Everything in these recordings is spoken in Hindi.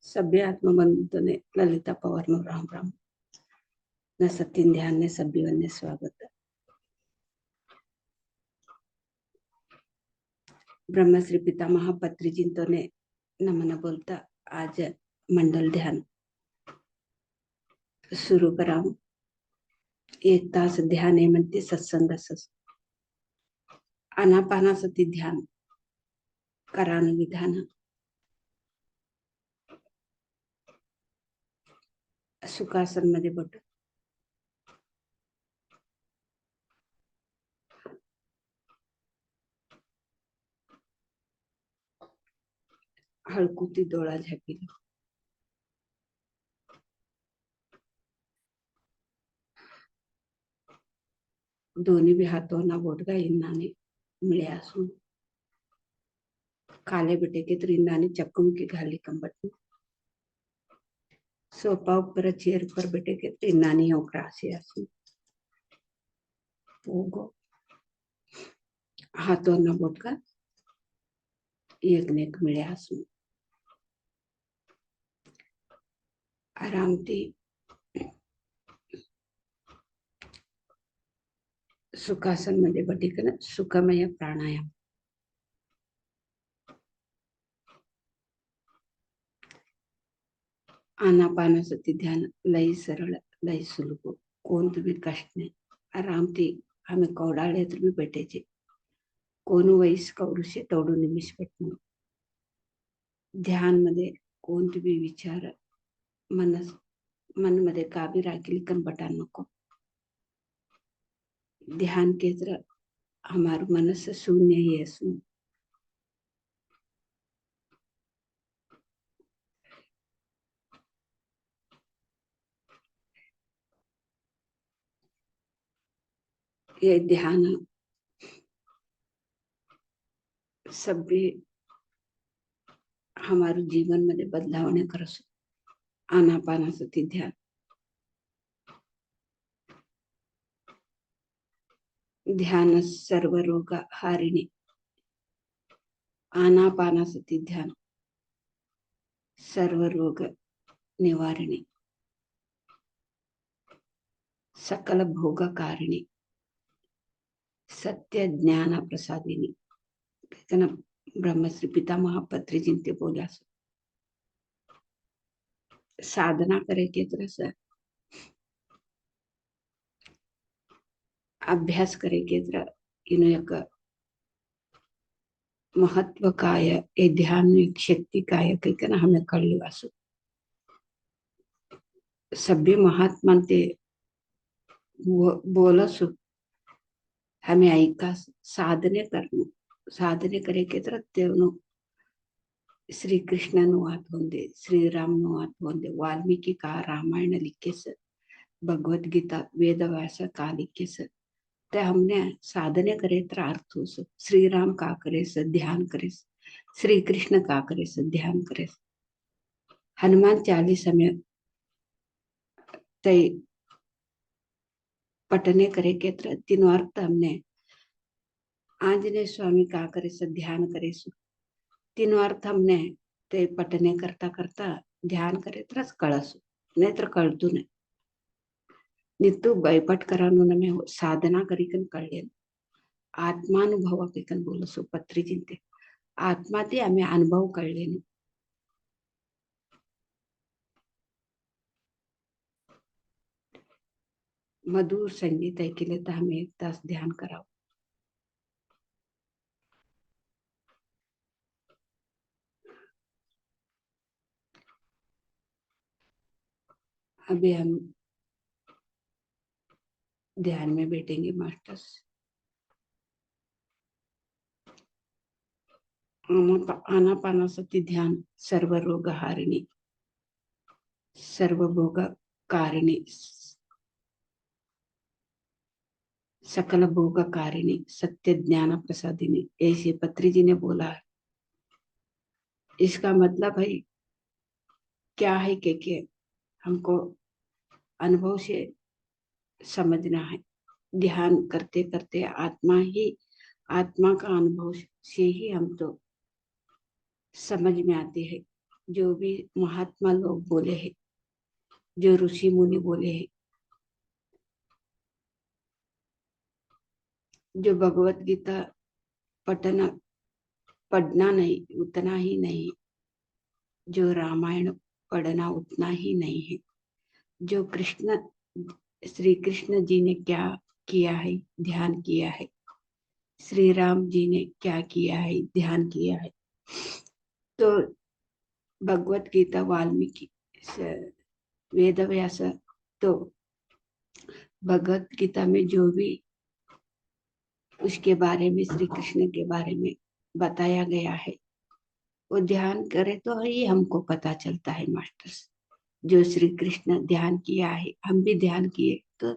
सभ्य आत्मबंधु ने ललिता पवार नो राम राम न सतीन ध्यान ने सभ्य ने स्वागत। ब्रह्मश्री पितामह पत्री जिंतो ने नमन बोलता आज मंडल ध्यान सुरू करावं। 1 तास ध्यान आहे म्हणते सत्संग आनापानासती ध्यान करान विधान सुखासन मध्ये बोट हळकुती डोळा झाकील दोन्ही भी हाथों ना बोट इन्नाने मिळे असून काले बेटे के त्रिंदानी चक्कुम की घाली कंबट सोफा ऊपर चेयर पर बेटे के त्रिंदानी ओकरासी असून पोगो हाथों ना बोट का एक नेक मिळे असून आरामती सुखासन मध्ये बटिकन सुखमय प्राणायाम आनापानसती ध्यान लई सरळ लई सुलभ कोण तुम्ही कष्ट नाही आरामती आम्ही कौडाळे तुम्ही बैठेचे कोण वैस कौरुषे तोडू निमिष पेटणं ध्यान मध्ये कोण तुम्ही विचार मन मध्ये काबी राखील कनबटा नको ध्यान केंद्र हमार मनस शून्य ही असून ये ध्यान सभी हमारे जीवन मध्ये बदलावने करसो आनापानासती ध्यान ध्यान सर्व रोग हारिणी आनापानासती ध्यान सर्व रोग निवारिणी सकल भोग कारिणी सत्य ज्ञान प्रसादिनी ब्रह्मश्री पितामह पत्री जिनते बोला साधना करे के तरह अभ्यास करे के तरह इन एक महत्व काय ये ध्यान एक शक्ति काय कहकर हमें कर ली वासु सभी महात्मा ते बोलसु हमें ऐका साधने करनो साधने करे के तरह तेवनो श्री कृष्ण नु आत होंदे श्री राम नु आत होंदे वाल्मीकि का रामायण लिखे से भगवत गीता वेद व्यास का लिखे से ते हमने साधने करे तर अर्थ हो श्री राम का करे से ध्यान करे श्री कृष्ण का करे से ध्यान करे हनुमान 40 में ते पटने करे के तरह तीनों अर्थ हमने आंजनेय स्वामी का करे से ध्यान करे तीनों अर्थ हमने ते पटने करता करता ध्यान करे तरच कळसु नहीं तर कळतू नहीं नित्तु बैपट करानु नमे साधना करीकन कळले आत्मानुभव करीकन बोलसु पत्री चिंते आत्मा ते आम्ही अनुभव कळले मधुर संगीत ऐकले तर हमें 1 तास ध्यान करावं अभी हम ध्यान में बैठेंगे मास्टर्स आनापानासती ध्यान सर्व रोग हारिणी सर्व भोग कारिणी सकल भोग कारिणी सत्य ज्ञान प्रसादिनी ऐसे पत्री जी ने बोला है इसका मतलब है क्या है कि हमको अनुभव से समझना है ध्यान करते करते आत्मा का अनुभव से ही हम तो समझ में आते हैं जो भी महात्मा लोग बोले हैं, जो ऋषि मुनि बोले हैं, जो भगवत गीता पढ़ना नहीं उतना ही नहीं, जो रामायण पढ़ना उतना ही नहीं है, जो श्री कृष्ण जी ने क्या किया है, ध्यान किया है, श्री राम जी ने क्या किया है, ध्यान किया है। तो भगवत गीता वाल्मीकि वेद व्यास, तो भगवत गीता में जो भी उसके बारे में, श्री कृष्ण के बारे में बताया गया है, वो ध्यान करे तो ही हमको पता चलता है मास्टर्स। जो श्री कृष्ण ध्यान किया है, हम भी ध्यान किए तो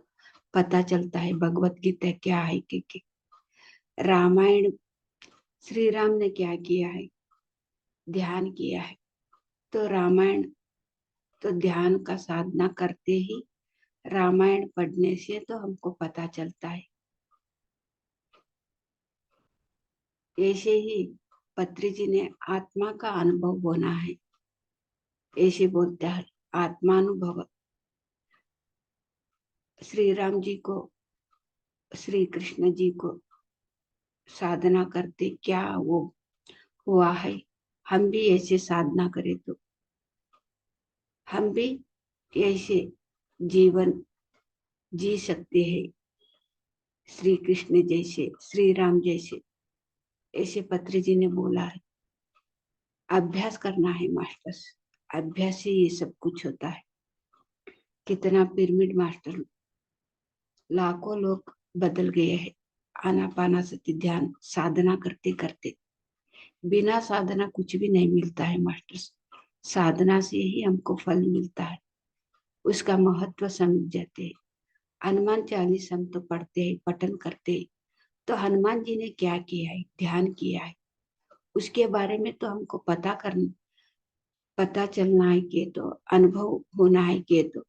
पता चलता है भगवत गीता क्या है कि रामायण श्री राम ने क्या किया है, ध्यान किया है। तो रामायण तो ध्यान का साधना करते ही, रामायण पढ़ने से तो हमको पता चलता है। ऐसे ही पत्री जी ने आत्मा का अनुभव होना है, ऐसे बोलते हैं आत्मानुभव। श्री राम जी को, श्री कृष्ण जी को साधना करते क्या वो हुआ है, हम भी ऐसे साधना करें तो हम भी ऐसे जीवन जी सकते हैं, श्री कृष्ण जैसे, श्री राम जैसे। ऐसे पत्री जी ने बोला है। अभ्यास करना है मास्टर्स, अभ्यास से ये सब कुछ होता है। कितना पिरामिड मास्टर, लाखों लोग बदल गए हैं आनापानासति ध्यान साधना करते करते। बिना साधना कुछ भी नहीं मिलता है मास्टर्स, साधना से ही हमको फल मिलता है, उसका महत्व समझ जाते हैं। हनुमान चालीसा हम तो पढ़ते हैं, पठन करते हैं, तो हनुमान जी ने क्या किया है, ध्यान किया है, उसके बारे में तो हमको पता चलना है कि तो अनुभव होना है कि तो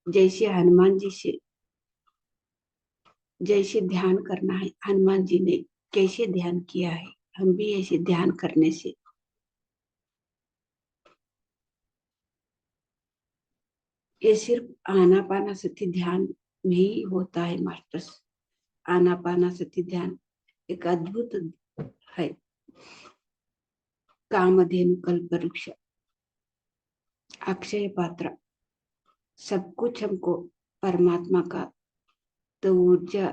जैसे हनुमान जी से जैसे ध्यान करना है, हनुमान जी ने कैसे ध्यान किया है, हम भी ऐसे ध्यान करने से ये सिर्फ आनापानासति ध्यान में ही होता है मास्टर्स। आनापानासति ध्यान एक अद्भुत है। कामधेनु कल्पवृक्ष, अक्षय पात्र, सब कुछ हमको परमात्मा का, तो ऊर्जा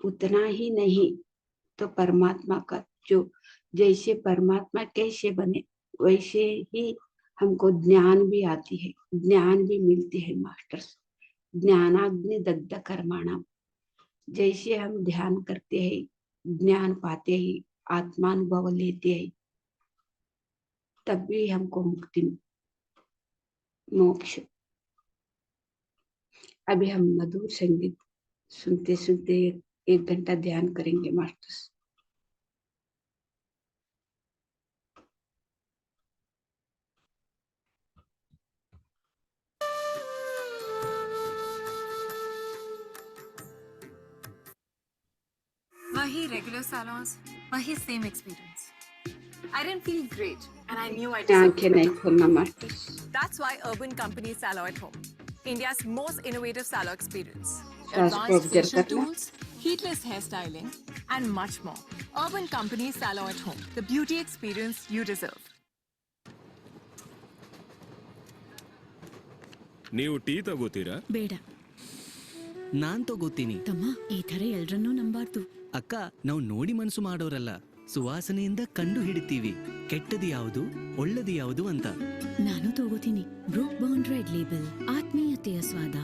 उतना ही नहीं, तो परमात्मा का जो जैसे परमात्मा कैसे बने वैसे ही हमको ज्ञान भी आती है, ज्ञान भी मिलती है मास्टर्स। ज्ञानाग्नि दग्ध कर्माणाम, जैसे हम ध्यान करते हैं, ज्ञान पाते ही, आत्मानुभव लेते हैं, तब भी हमको मुक्ति, मोक्ष। अभी हम मधुर संगीत सुनते सुनते एक घंटा ध्यान करेंगे masters. Wahi regular salons, wahi same experience. I didn't feel great, and I knew I deserved आंखें नहीं better. खोलना masters. That's why Urban Company Salon at Home, India's most innovative salon experience. सांस को Advanced ऑब्जर्व facial करना। tools, heatless hairstyling, and much more. Urban Company Salon at Home, the beauty experience you deserve. ನೀವು ಟೀ ತಗೋತೀರಾ? ಬೇಡ ನಾನ್ ತಗೋತೀನಿ. ತಮ್ಮ, ಈ ತರ ಎಲ್ರನ್ನೂ ನಂಬಾರ್ದು. ಅಕ್ಕ, ನಾವು ನೋಡಿ ಮನಸ್ಸು ಮಾಡೋರಲ್ಲ, ಸುವಾಸನೆಯಿಂದ ಕಂಡು ಹಿಡಿತೀವಿ ಕೆಟ್ಟದು ಯಾವುದು ಒಳ್ಳೆದು ಯಾವುದು ಅಂತ. ನಾನು ತಗೋತೀನಿ ಬ್ರೂಕ್ ಬಾಂಡ್ ರೆಡ್ ಲೇಬಲ್, ಆತ್ಮೀಯತೆಯ ಸ್ವಾದ.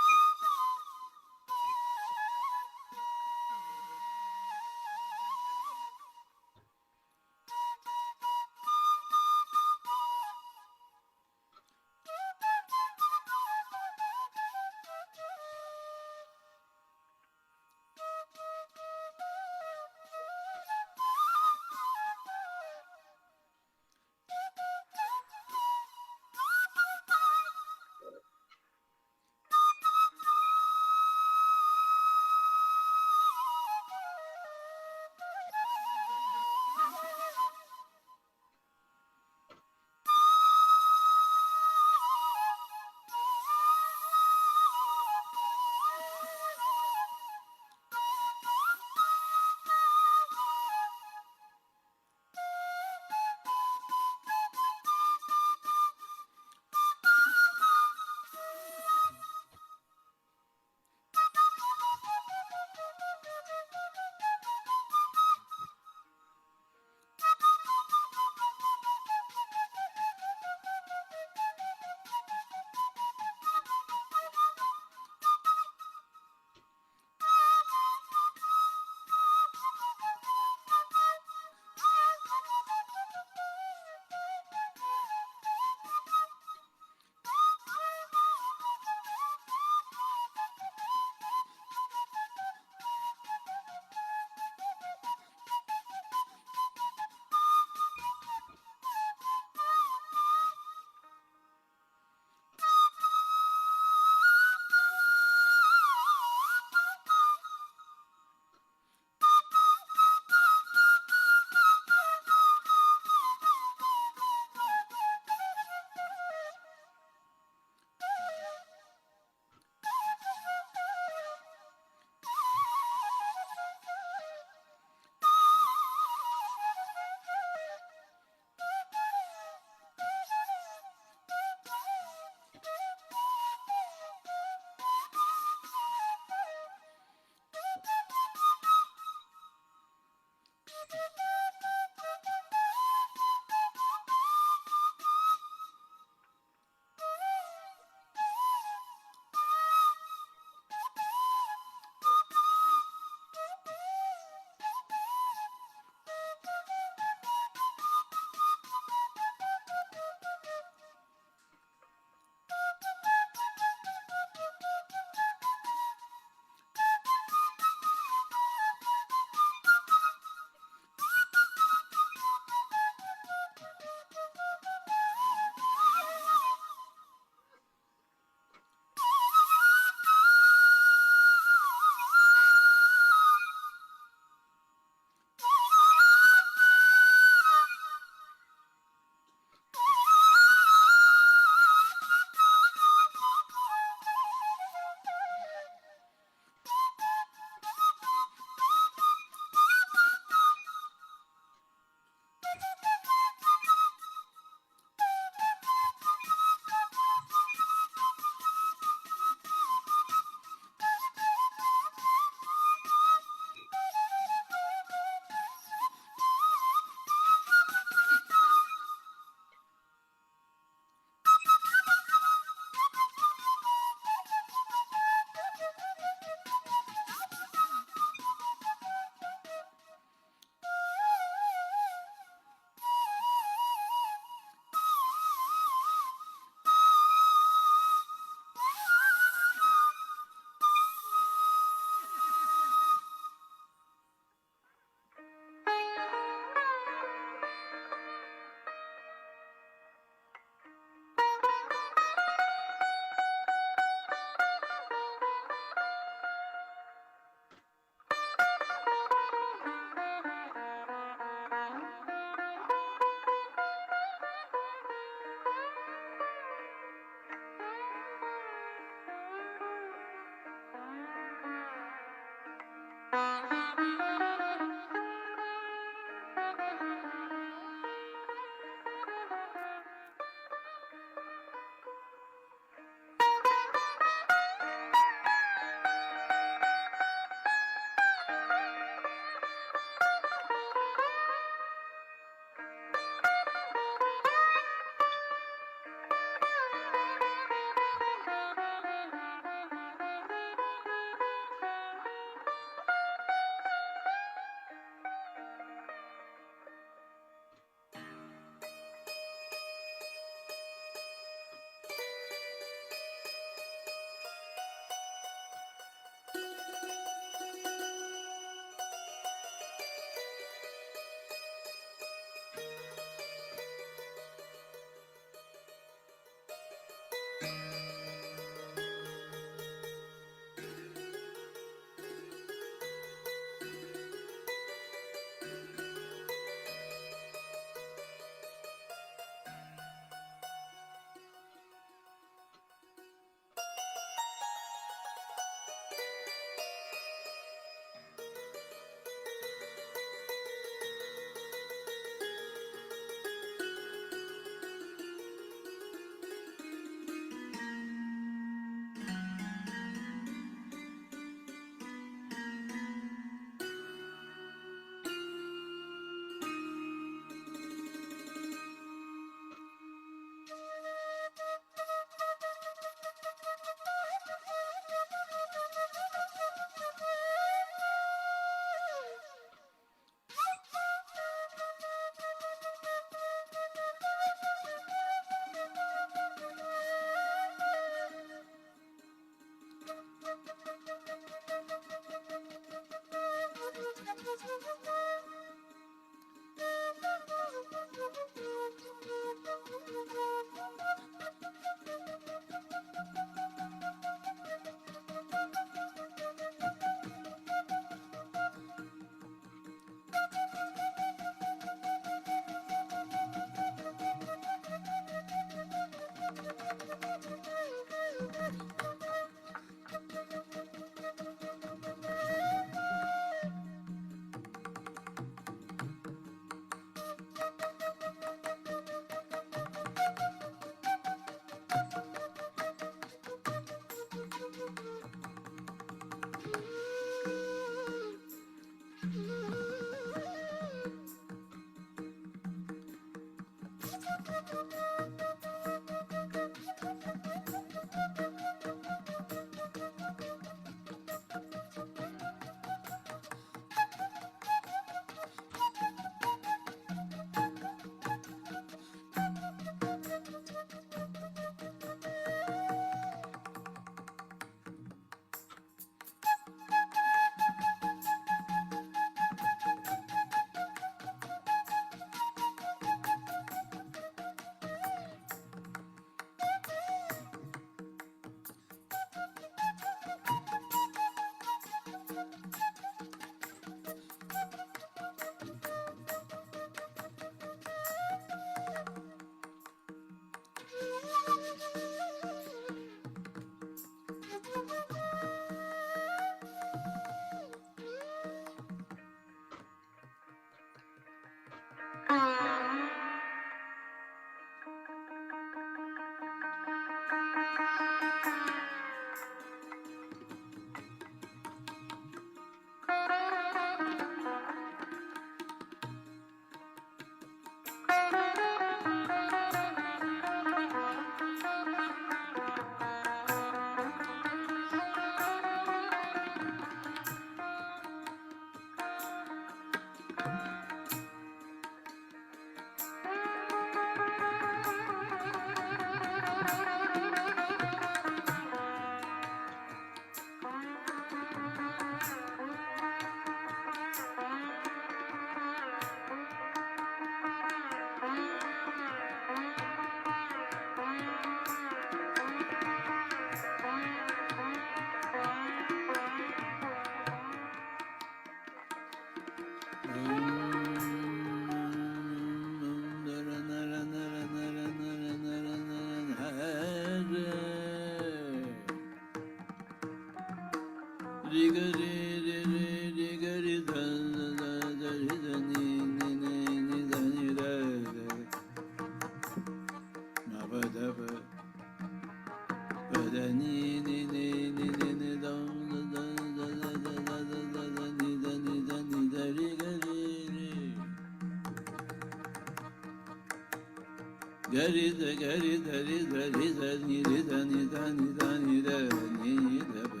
Gari da gari da ri da ri da ni ri da ni da ni da ni da ni da ba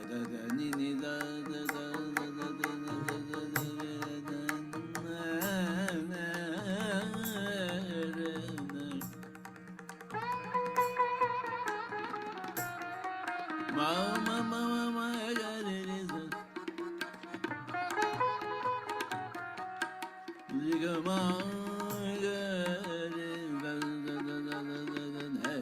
da da ni ni da da da da da da da da ma ma ma ma ma gari ri da Liga ma gari da da da da da da da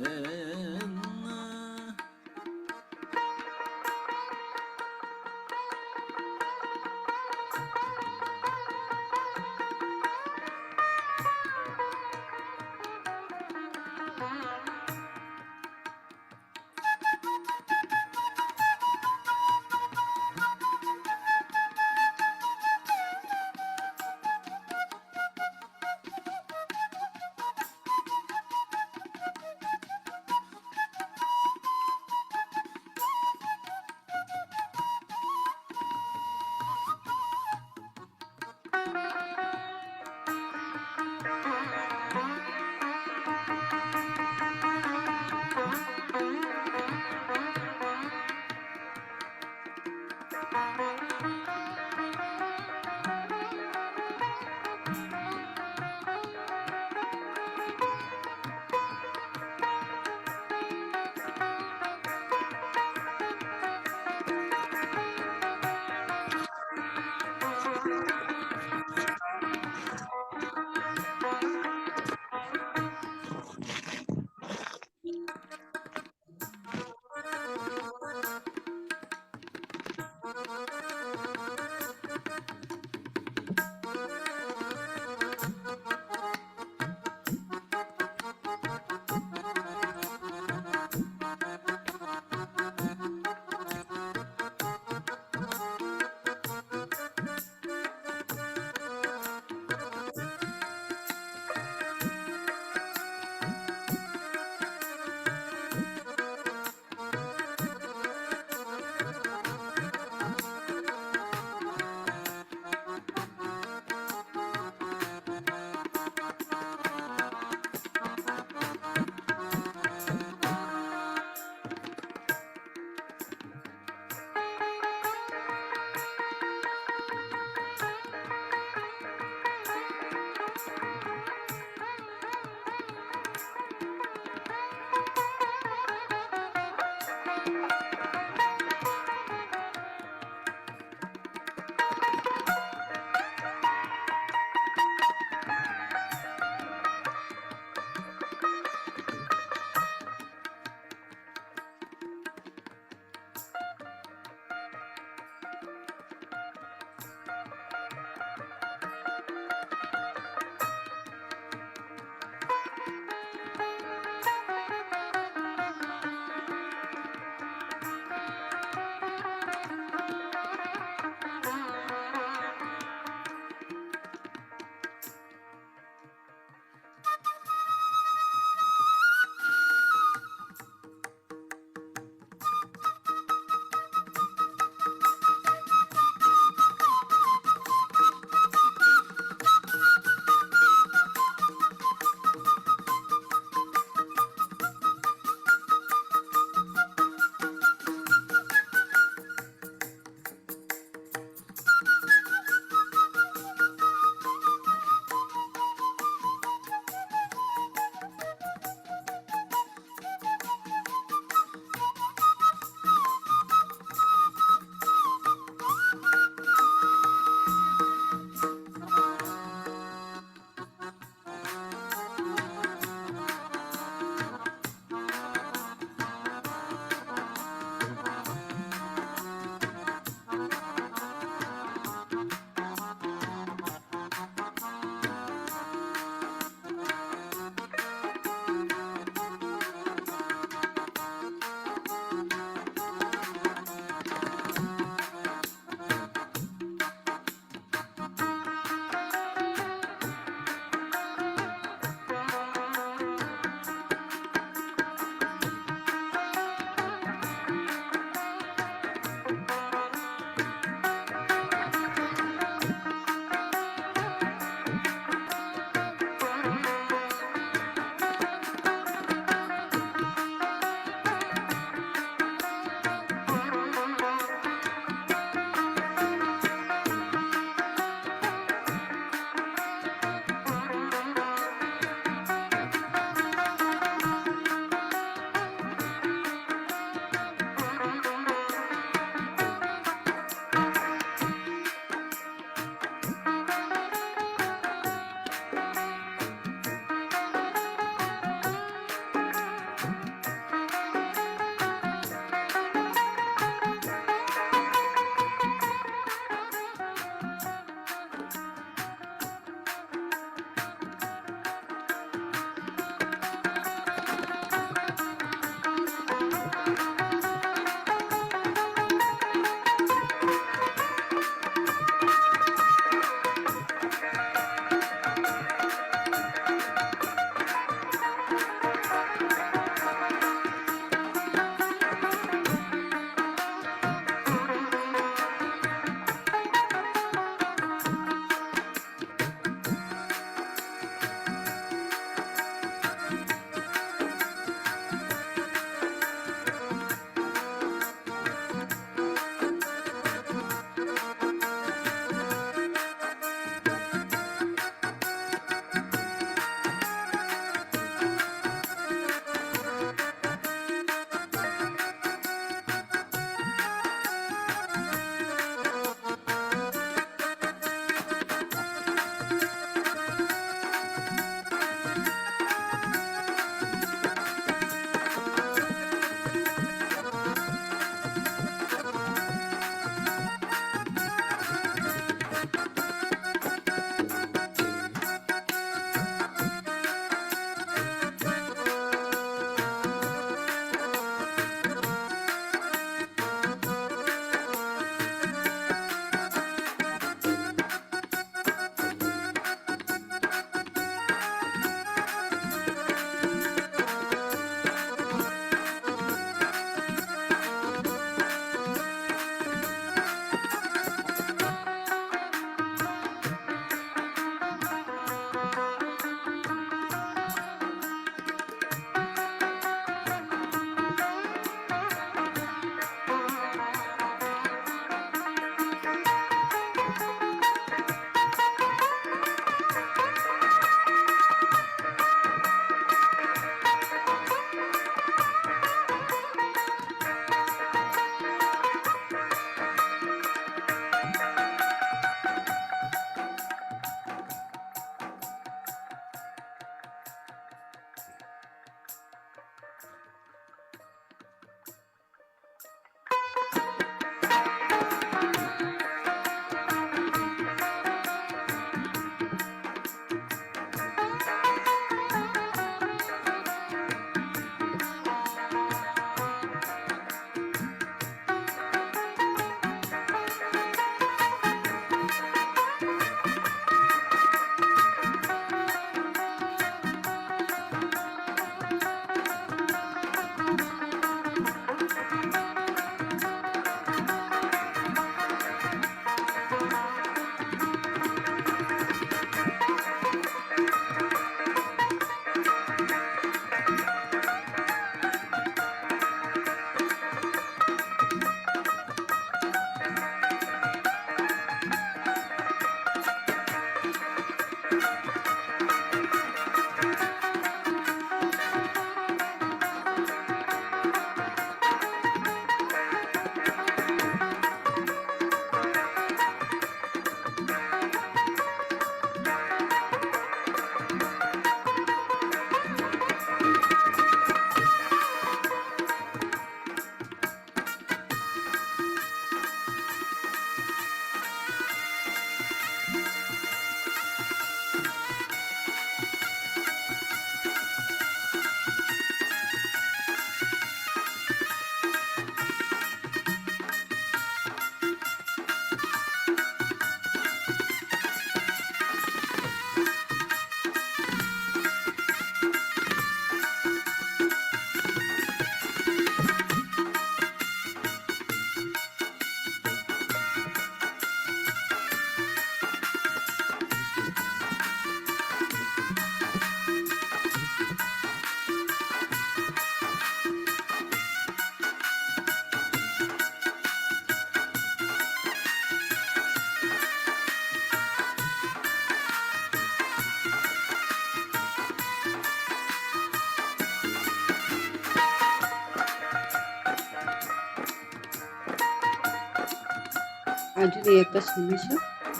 अजून एकच निमिष.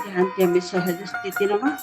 ध्यान ध्यान सहज स्थिती नमा.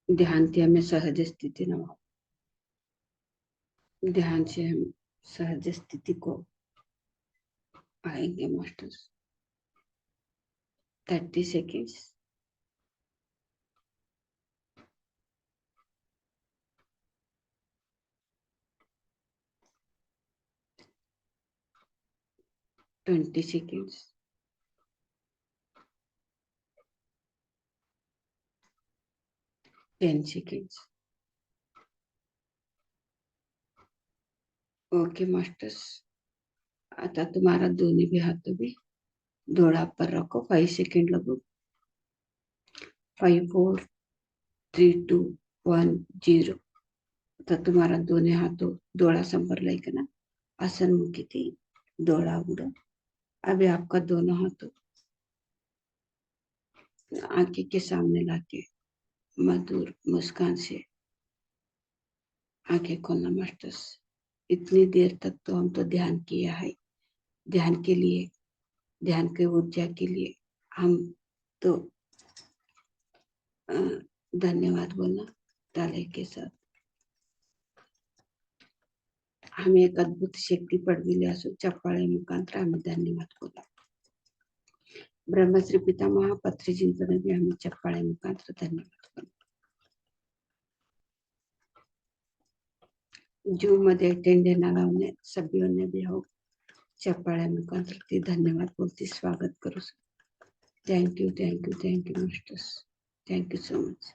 ध्यान से हमें सहज स्थिति न हो. ध्यान से हम सहज स्थिति को आएंगे masters. 30 सेकेंड्स.20 seconds. 10 seconds. Okay masters. आता तुम्हारा दोन्ही भी हाथों भी डोळा पर रखो. 5 सेकंड लगो. 5 4 3 2 1 0. आता तुम्हारा दोन्ही हाथों डोळा संपर्क करना. आसन मुखी थी डोळा उड़ा. अभी आपका दोनों हाथों आंखें के सामने लाके मधुर मुस्कान से आंखें खोलना मास्टर्स. इतनी देर तक तो हम तो ध्यान किया है. ध्यान के लिए, ध्यान के ऊर्जा के लिए हम तो धन्यवाद बोलना ताले के साथ. हमें एक अद्भुत शक्ती पडविली असो चप्पाळे मुखांतर आम्ही धन्यवाद बोला. ब्रह्मश्री पितामह पत्रीजींकडे भी आम्ही चप्पाळे मुखांतर धन्यवाद बोला. जू मध्ये टेंडे लावणे सभ्यों ने भी हो चप्पाळे मुखांतर ती धन्यवाद बोलती स्वागत करू. Thank you thank you thank you masters. Thank you so much.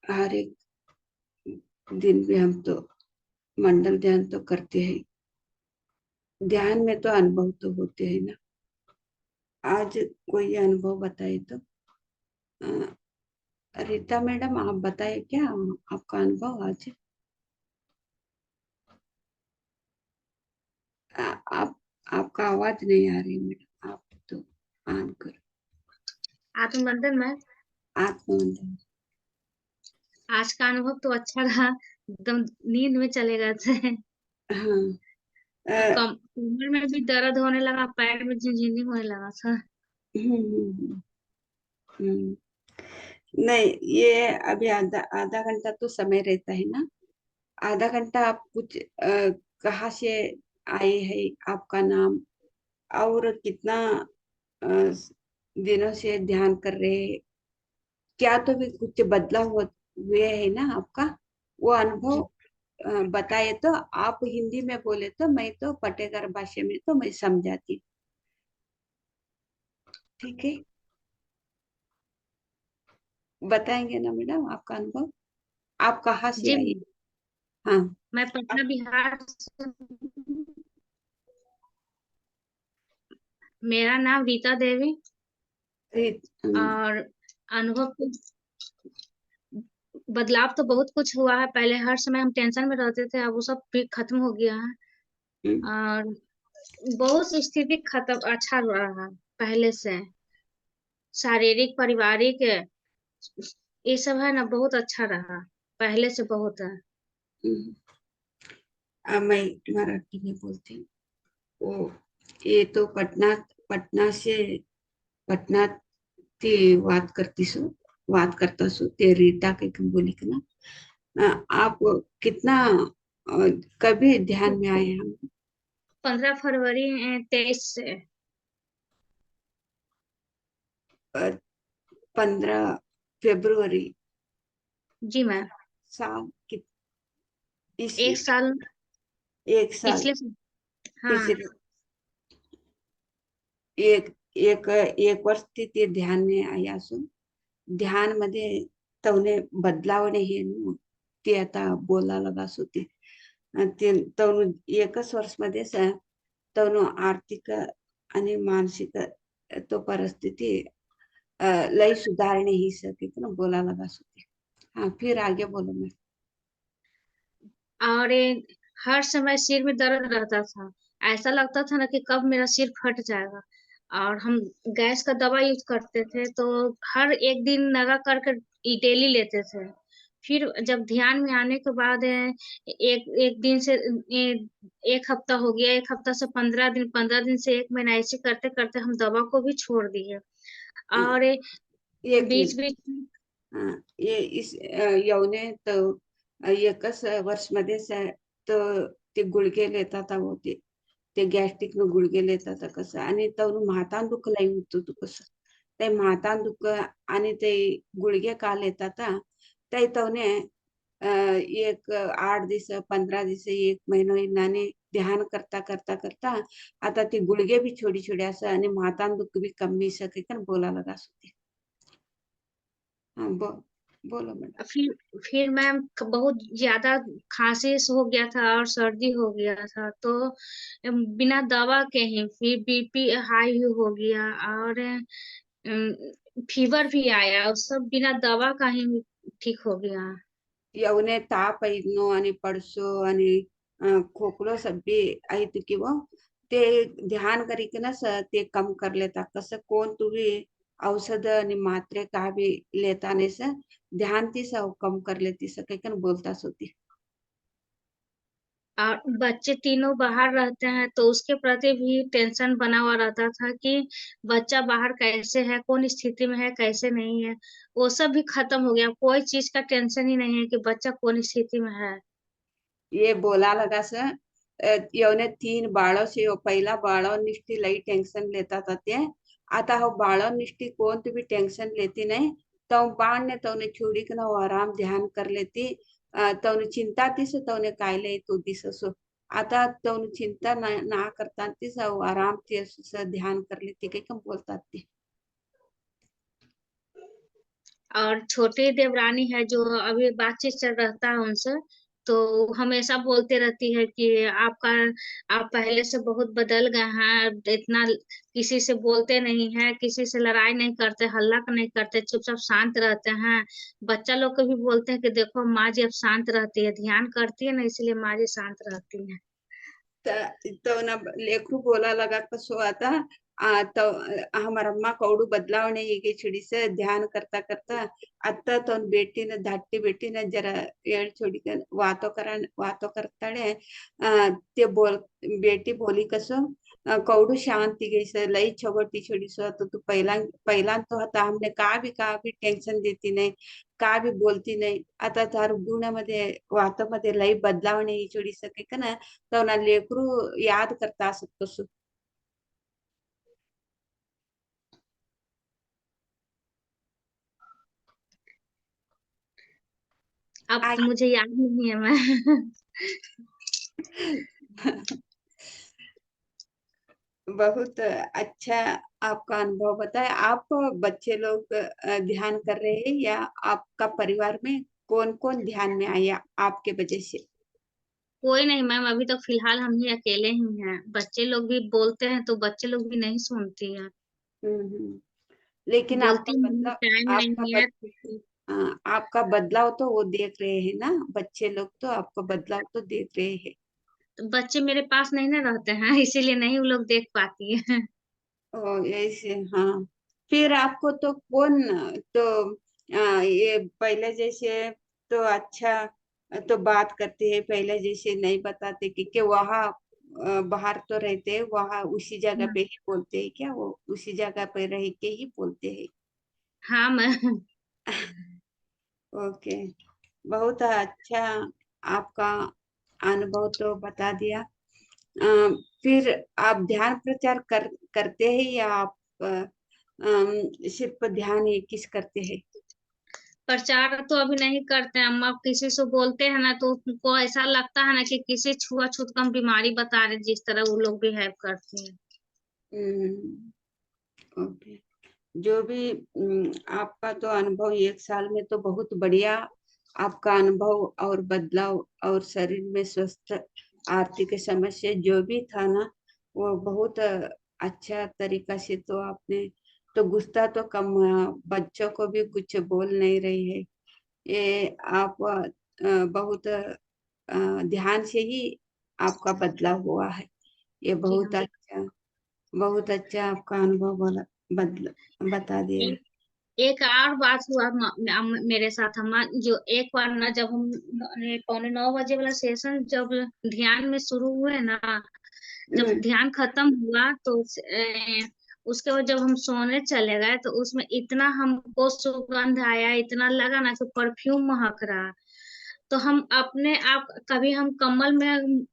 हर एक दिन भी हम तो मंडल ध्यान तो करते हैं. ध्यान में तो अनुभव तो होते हैं ना. आज कोई अनुभव बताए तो रीता मैडम आप बताए क्या आपका अनुभव आज. आप आपका आवाज नहीं आ रही मैडम. आप तो ऑन करो. आत्मबंधन में आत्मबंधन. आज का अनुभव तो अच्छा रहा. एकदम नींद में चले गए थे. हाँ. कमर में भी दर्द होने लगा, पैर में झिनझिनी होने लगा था. हम्म, हम्म, हम्म. नहीं, ये अभी आधा आधा घंटा तो समय रहता है ना। आधा घंटा आप कुछ कहाँ से आए हैं, आपका नाम, और कितना अ, दिनों से ध्यान कर रहे हैं, क्या तो भी कुछ बदला हुआ हुए है ना आपका, वो अनुभव जी बताए तो। आप हिंदी में बोले तो मैं तो पटेगर भाषा में तो मैं समझाती। ठीक है, बताएंगे ना मैडम आपका अनुभव, आप कहाँ से जी आई। हाँ। मैं पटना बिहार से मेरा नाम रीता देवी। और अनुभव तो बदलाव तो बहुत कुछ हुआ है। पहले हर समय हम टेंशन में रहते थे, अब वो सब भी खत्म हो गया है। और बहुत सी स्थिति खत्म अच्छा रहा है पहले से। शारीरिक पारिवारिक ये सब है ना, बहुत अच्छा रहा पहले से बहुत है। मैं मराठी में बोलती हूँ। वो ये तो पटना, पटना से, पटना ते बात करती सु, बात करता सु ते रीता के क्यों बोली कि ना। आप कितना कभी ध्यान में आए हम। 15 फरवरी 23 से। 15 फरवरी जी मैम। साल कि ईस्वी, एक साल 1 साल पिछले से- हाँ। पिछले, एक एक एक वर्ष ते ध्यान में आया सु। ध्यान मध्ये तवने बदलाव नाही ते आता बोला लगा सुते ते तवनु एकच वर्ष मध्ये तवनु आर्थिक आणि मानसिक तो परिस्थिती लय सुधार नहीं सके तो ना बोला लगा सुते। हाँ, फिर आगे बोलो मैं। और हर समय सिर में दर्द रहता था। ऐसा लगता था ना कि कब मेरा सिर फट जाएगा। और हम गैस का दवा यूज करते थे, तो हर एक दिन लगा करके डेली लेते थे। फिर जब ध्यान में आने के बाद एक एक दिन से 1 हफ्ता हो गया, 1 हफ्ता से 15 दिन, 15 दिन से 1 महीना, ऐसे करते करते हम दवा को भी छोड़ दिए। और एक बीच मिनिट। बीच हाँ, ये इस यवने तो एकच वर्ष मध्ये तो ते गुडघे लेता था वो ते गॅस्ट्रिक न गुडघे लेता था कसं, आणि तो म्हातान दुःख लई होतं तू कसं, ते म्हातान दुःख आणि ते गुडघे का लेता था ते तवने एक 8 दिवस, 15 दिवस, 1 महिना इन्हाने ध्यान करता करता करता आता ते गुडघे भी छोडी छोडी असं आणि म्हातान दुःख भी कमी सके kan बोला लगा सुते। हाँ, बोलो मैडम। फिर मैम बहुत ज्यादा खांसी हो गया था और सर्दी हो गया था, तो बिना दवा के ही फिर बीपी हाई हो गया। और फीवर भी आया, और सब बिना दवा का ही ठीक हो गया। येवने ताप इनो आणि पडसो आणि खोकलो सब्बी आयत कि वो ते ध्यान करी ना ते कम कर लेता कसं कोण तुम्ही औषध आणि मात्रे का भी लेता नहीं स ध्यान ती सब कम कर लेती स कन बोलता सोती। और बच्चे तीनों बाहर रहते हैं, तो उसके प्रति भी टेंशन बना हुआ रहता था कि बच्चा बाहर कैसे है, कौन स्थिति में है, कैसे नहीं है। वो सब भी खत्म हो गया, कोई चीज का टेंशन ही नहीं है कि बच्चा कौन स्थिति में है। ये बोला लगा स येवने 3 बाळो से वो पहिला बाळो निष्ठी लई टेंशन लेता था ते आता हो बाळो निष्ठी कोण तुम्ही टेंशन लेती नहीं, तो बाण ने तवने छोड़ी के ना वो आराम ध्यान कर लेती। तवने चिंता तीस तवने कायले तो दिस सो आता तवने चिंता ना करता तीस वो आराम ते ध्यान कर लेती कहीं कम बोलता ती। और छोटी देवरानी है जो अभी बातचीत चल रहता है उनसे, तो हमेशा बोलते रहती है कि आप पहले से बहुत बदल गए हैं, इतना किसी से बोलते नहीं है, किसी से लड़ाई नहीं करते, हल्ला नहीं करते, चुपचाप शांत रहते हैं। बच्चा लोग को भी बोलते हैं कि देखो माँ जी अब शांत रहती है, ध्यान करती है ना, इसलिए माँ जी शांत रहती है। तो ना लेकरू बोला लगा कसो आता तो हमारा अम्मा कौडू बदलावणे ಹೀಗೆ ಚಿಡಿಸ ध्यान करता करता आता तो बेटीन धाकटी बेटीन जरा येळ छोडी वातो करताळे ते बोल बेटी बोली कसं कौडू शांति गई से लई छोटी छोटी सो तो तू पहिला तो होता हमने का भी टेंशन देती नाही का भी बोलती नाही आता तार गुणामध्ये वातामध्ये लई बदलावणे ही छोडी सके का ना तो ना लेकरू याद करता असत कसं अब तो मुझे याद नहीं है मैं बहुत अच्छा आपका अनुभव बताए। आप बच्चे लोग ध्यान कर रहे हैं या आपका परिवार में कौन कौन ध्यान में आया आपके वजह से? कोई नहीं मैम, अभी तो फिलहाल हम ही अकेले ही हैं। बच्चे लोग भी बोलते हैं तो बच्चे लोग भी नहीं सुनती है। हम्म। लेकिन बोलती मम्मी टाइम आपका नहीं है। आपका बदलाव तो वो देख रहे हैं ना, बच्चे लोग तो आपका बदलाव तो देख रहे हैं। तो बच्चे मेरे पास नहीं ना रहते हैं इसीलिए नहीं वो लोग देख पाती है। ओ ऐसे, हाँ। फिर आपको तो कौन, तो ये पहले जैसे तो अच्छा तो बात करते हैं, पहले जैसे नहीं बताते कि वहाँ बाहर तो रहते हैं, वहाँ उसी जगह पे ही बोलते हैं क्या? वो उसी जगह पे रह के ही बोलते हैं? हाँ मैं ओके, बहुत अच्छा आपका अनुभव तो बता दिया। फिर आप ध्यान प्रचार करते हैं या आप सिर्फ ध्यान ही किस करते हैं? प्रचार तो अभी नहीं करते हैं। अम्मा किसी से बोलते हैं ना तो उनको ऐसा लगता है ना कि किसी छुआछूत का हम बीमारी बता रहे, जिस तरह वो लोग बिहेव करते हैं। ओके, जो भी आपका तो अनुभव 1 साल में तो बहुत बढ़िया आपका अनुभव और बदलाव और शरीर में स्वस्थ, आर्थिक समस्या जो भी था ना वो बहुत अच्छा तरीका से तो आपने तो गुस्सा तो कम हुआ, बच्चों को भी कुछ बोल नहीं रही है। ये आप बहुत ध्यान से ही आपका बदलाव हुआ है। ये जी हाँ। बहुत अच्छा आपका अनुभव बदल बता दिया। एक एक और बात हुआ मेरे साथ अम्मा, जो एक बार ना जब हम 8:45 वाला सेशन जब ध्यान में शुरू हुए ना, जब हम्म, ध्यान खत्म हुआ तो उसके बाद जब हम सोने चले गए तो उसमें इतना हमको सुगंध आया, इतना लगा ना कि परफ्यूम महक रहा। तो हम अपने आप कभी हम कम्बल में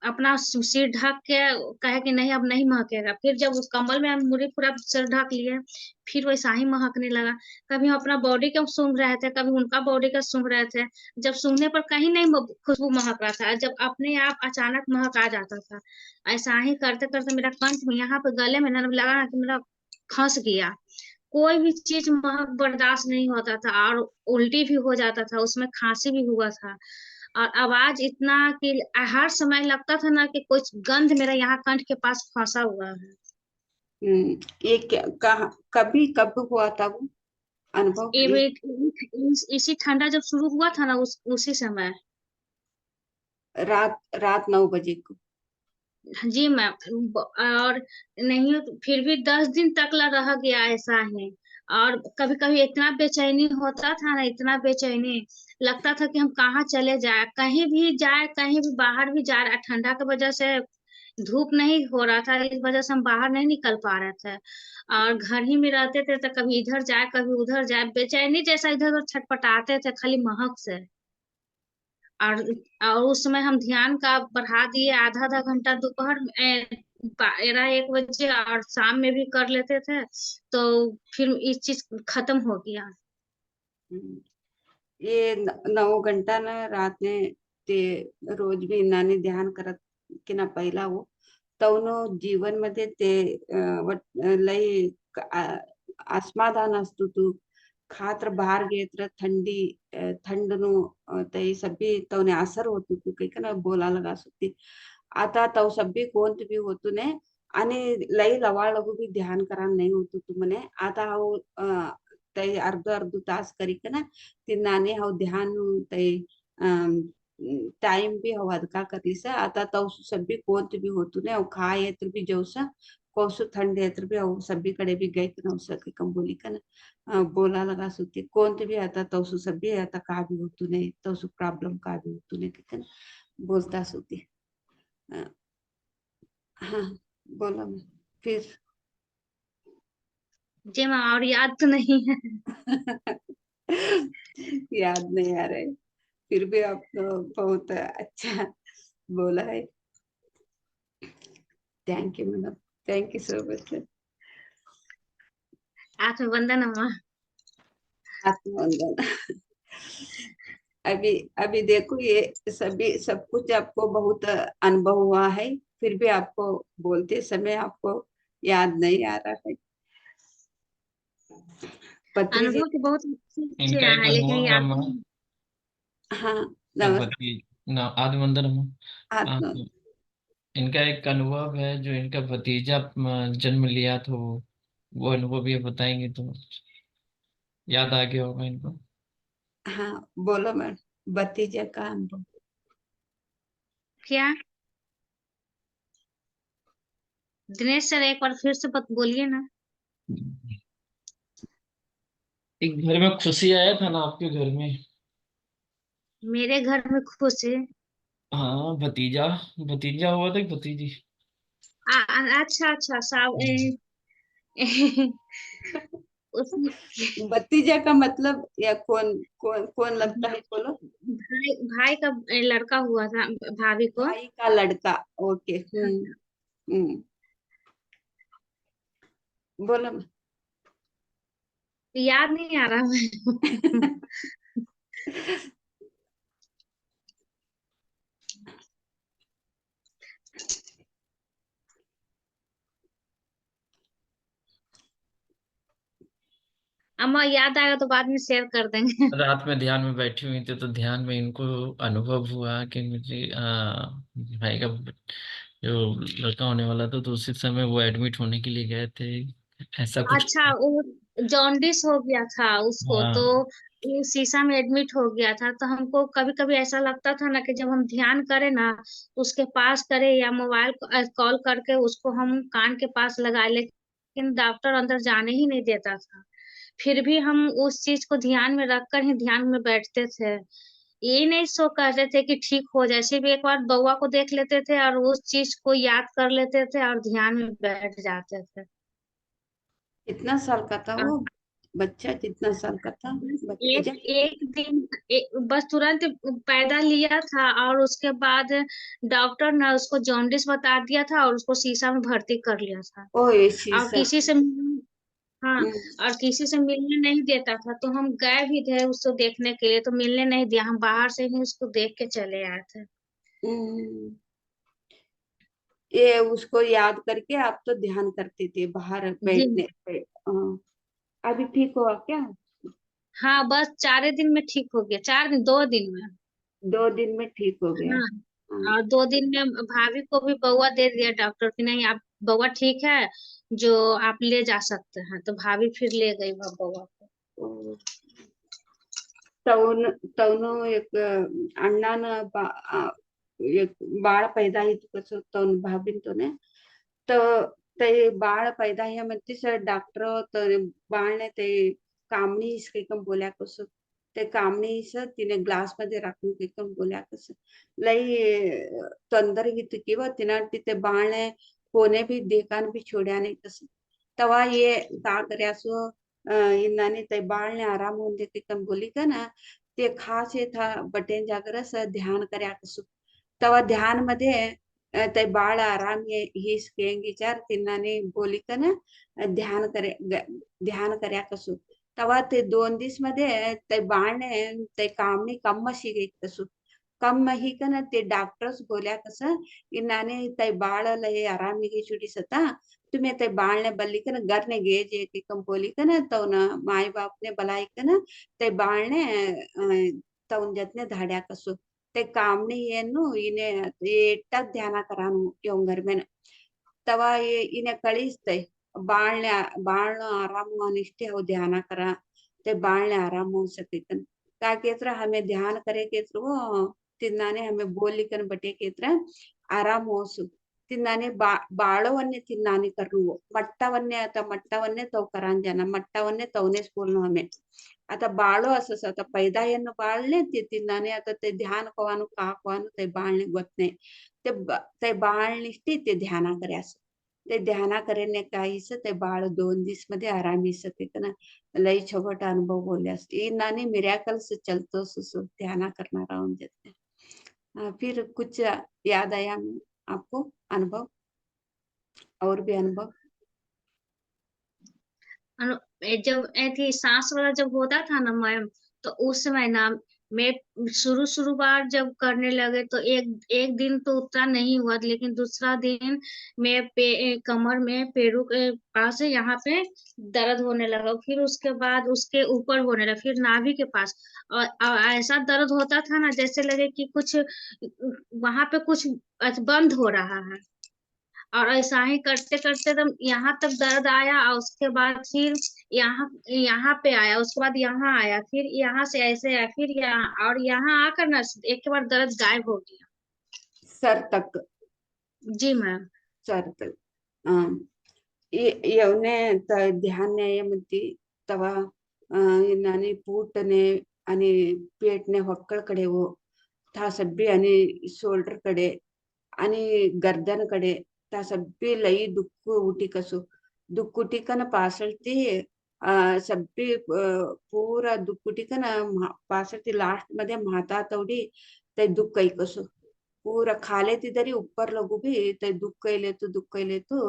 अपना सिर ढक के कहे कि नहीं अब नहीं महकेगा, फिर जब उस कम्बल में हम मुड़ी पूरा सिर ढक लिए फिर वैसा ही महकने लगा। कभी हम अपना बॉडी का सूंघ रहे थे, कभी उनका बॉडी का सूंघ रहे थे। जब सूंघने पर कहीं नहीं खुशबू महक रहा था, जब अपने आप अचानक महक आ जाता था। ऐसा ही करते करते मेरा कंठ में यहाँ पे गले में ना लगा ना कि मेरा फंस गया। कोई भी चीज महक बर्दाश्त नहीं होता था और उल्टी भी हो जाता था, उसमें खांसी भी हुआ था। और आवाज इतना कि हर समय लगता था ना कि कुछ गंध मेरा यहाँ कंठ के पास फंसा हुआ है। ये कभी कब हुआ था वो अनुभव ये? इसी ठंडा जब शुरू हुआ था ना उसी समय। रात रात 9 बजे को? जी मैम। और नहीं तो फिर भी 10 दिन तक रह गया ऐसा ही। और कभी कभी इतना बेचैनी होता था ना, इतना बेचैनी लगता था कि हम कहाँ चले जाए, कहीं भी जाए, कहीं भी बाहर भी जा रहा। ठंडा की वजह से धूप नहीं हो रहा था, इस वजह से हम बाहर नहीं निकल पा रहे थे। और घर ही में रहते थे तो कभी इधर जाए कभी उधर जाए, बेचैनी जैसा इधर उधर छटपटाते थे खाली महक से। और और उस समय हम ध्यान का बढ़ा दिए, आधा आधा घंटा दोपहर में 12-1 बजे और शाम में भी कर लेते थे। तो फिर इस चीज खत्म हो गया। हम्म, ये 9 घंटा ना रात ने ते रोज भी नाने ध्यान करत की ना पहिला वो तवनो जीवन मध्ये ते लई अस्माधान असतो तू खातर बाहर घेत थंडी थंडनु ते सभी तवने असर होतो तू काही ना बोला लगा सुती आता तव सभी कोणत भी होतो ने आणि लई लवाळ लगू भी ध्यान करा नाही होतो तू म्हणे आता हो ते अर्ध अर्ध तास करी ना ते नाने हाव ध्यान ते टाइम भी हवादका करीसा आता तवसु सब्बी कोंत भी होतुने अव खाय एत्र भी जवसा कौसु थंड एत्र भी अव सब्बी कड़े भी गई कन सके कम बोली कन बोला लगा सुती कोंत भी आता तवसु सब्बी आता का भी होतुने तवसु प्रॉब्लम का भी होतुने कन बोलता सुती हाँ बोला मैं फिर जी माँ, और याद तो नहीं है। याद नहीं आ रहा है फिर भी आप तो बहुत अच्छा बोला है thank you madam thank you so much आत्मवंदन अम्मा। आत्मवंदन अभी अभी देखो ये सभी सब कुछ आपको बहुत अनुभव हुआ है फिर भी आपको बोलते समय आपको याद नहीं आ रहा है पत्री जी अनुभव तो बहुत अच्छे अच्छे इनका एक है, लेकिन अनुभव है याद अम्मा। नहीं। हाँ एक नमस्ते आदि मंदिर अम्मा। आत्म तो इनका एक अनुभव है, जो इनका भतीजा जन्म लिया, तो वो अनुभव ये बताएंगे तो याद आ गया होगा इनको। हाँ बोलो मैडम भतीजा का अनुभव क्या दिनेश सर, एक बार फिर से बोलिए ना। एक घर में खुशी आया था ना आपके घर में। मेरे घर में खुश है। हाँ, भतीजा भतीजा हुआ था कि भतीजी। अच्छा अच्छा साव उसमें भतीजा का मतलब या कौन कौन कौन लगता है बोलो भाई भाई का लड़का हुआ था भाभी को। भाई का लड़का ओके हम्म बोलो याद नहीं आ रहा मैं। अम्मा याद आएगा तो बाद में शेयर कर देंगे। रात में ध्यान में बैठी हुई थी, तो ध्यान में इनको अनुभव हुआ कि मुझे भाई का जो लड़का होने वाला था, तो उसी समय वो एडमिट होने के लिए गए थे, ऐसा कुछ। अच्छा, वो जॉन्डिस हो गया था उसको, तो हाँ। वो शीशा में एडमिट हो गया था। तो हमको कभी कभी ऐसा लगता था ना कि जब हम ध्यान करें ना, तो उसके पास करें या मोबाइल कॉल करके उसको हम कान के पास लगाए, लेकिन डॉक्टर अंदर जाने ही नहीं देता था। फिर भी हम उस चीज को ध्यान में रखकर ही ध्यान में बैठते थे। ये नहीं सो कहते थे कि ठीक हो जाए, सिर्फ एक बार बउआ को देख लेते थे और उस चीज को याद कर लेते थे और ध्यान में बैठ जाते थे। कितना साल का था वो बच्चा कितना साल का था बस भतीजा एक दिन बस तुरंत पैदा लिया था, और उसके बाद डॉक्टर ने उसको जॉन्डिस बता दिया था और उसको शीशा में भर्ती कर लिया था। ओ ये और शीशा किसी से हाँ, हम्म, और किसी से मिलने नहीं देता था, तो हम गए भी थे उसको देखने के लिए, तो मिलने नहीं दिया, हम बाहर से ही उसको देख के चले आए थे। हम्म, ये उसको याद करके आप तो ध्यान करते थे बाहर जी बैठने पे अभी ठीक हुआ क्या हाँ, बस 4 दिन में ठीक हो गया, 4 दिन 2 दिन में। 2 दिन में ठीक हो गया हाँ, हाँ, और 2 दिन में भाभी को भी बउआ दे दिया डॉक्टर की, नहीं आप बउआ ठीक है, जो आप ले जा सकते हैं, तो भाभी फिर ले गई बउआ को। ओ, तौन तौनो एक अण्णानं एक बाळ पैदा होत कसं तौन भाभीन तो ने तर ते बाळ पैदा ह्या म्हणते सर डॉक्टर तर बाळने ते कामणीस काही कम बोल्या कसं ते कामणीस तिने ग्लास मध्ये राखून काही कम बोल्या कसं लई तंदर हित किंवा तिना तिथे बाळने कोने भी देकान भी छोड्या नाही कसं तवा ये का कर्यासो इन्नाने ते बाळने आराम होऊन दे काही कम बोली का ना ते खास ये था बटेन जागर असं ध्यान कर्या कसं तवा ध्यान मध्ये ते बाळ आराम ये ही स्केंग विचार तिन्नाने बोली का ना ध्यान करे ध्यान कर्या कसं तवा ते 2 दिवस मध्ये ते बाळने ते कामनी कम शिगे कसं कम ही का ना ते डॉक्टर्स बोल्या कसं इन्नाने ते बाळ लय आराम ही छुटी सता तुम्हें ते बाळ ने बल्ली का ना घर ने गे जे के कम बोली का ना तो ना माई बाप ने बलाई का ना ते बाळ ने तवन जतने धाड्या कसो ते काम नहीं है नु इने ये टक ध्याना करानु योंगर में तवा ये इने कळीस्ते बाळने आराम अनिष्टे हो ध्याना करा ते बाळने आराम हो सके तन ताकि हमें ध्यान करे के वो ತಿನ್ನಾನೆ ಆಮೆ ಬೋಲಿಕನ ಬಟ್ಟೆ ಕೇತ್ರ ಆರಾಮ್ ಹೋಸು ತಿನ್ನಾನೆ ಬಾಳವನ್ನೇ ತಿನ್ನಾನೆ ಕರ್ನುವು मट्टावन्ने आता मट्टावन्ने तव करांजना मट्टावन्ने तवने स्कूलनो हमें आता बाळो असं आता पैदायन्न बाळने ते तिन्नाने आता ते ध्यान कवानु काकवानु ते बाळने गोत नाही ते बाळनिष्ठी ते ध्याना करे असं ते ध्याना करेने काहीच ते बाळ 2 दिवस मध्ये आरामी सते ना लई छोटा अनुभव बोले असते नानी मिराकल से चलतो सो ध्याना करना राउंड देते फिर कुछ याद आया आपको अनुभव और भी अनुभव जब ऐसी सांस वाला जब होता था ना मैम तो उस समय ना मैं शुरू बार जब करने लगे तो एक दिन तो उतना नहीं हुआ लेकिन दूसरा दिन मैं कमर में पैरों के पास यहाँ पे दर्द होने लगा फिर उसके बाद उसके ऊपर होने लगा फिर नाभि के पास और ऐसा दर्द होता था ना जैसे लगे कि कुछ वहां पे कुछ बंद हो रहा है और ऐसा ही करते करते एकदम यहाँ तक दर्द आया और उसके बाद फिर यहाँ पे आया उसके बाद यहाँ आया फिर यहाँ से ऐसे आया फिर यहाँ और यहाँ आकर ना एक के बाद दर्द गायब हो गया सर तक जी मैम सर तक येवने ध्यान म्हणती तवा नानी पूटने आणि पेटने होक्कळकडे हो था सब्बी आणि शोल्डर कडे आणि गर्दन कडे त्या सब्बी लई दुःख उठी कसो दुःख उठी कन पासळती सब्बी पूरा दुःख उठी कन पासळती लास्ट मध्ये माता तवडी ते दुःख कई कसो पूरा खाले तिधरी ऊपर लगू भी ते दुःख ले तू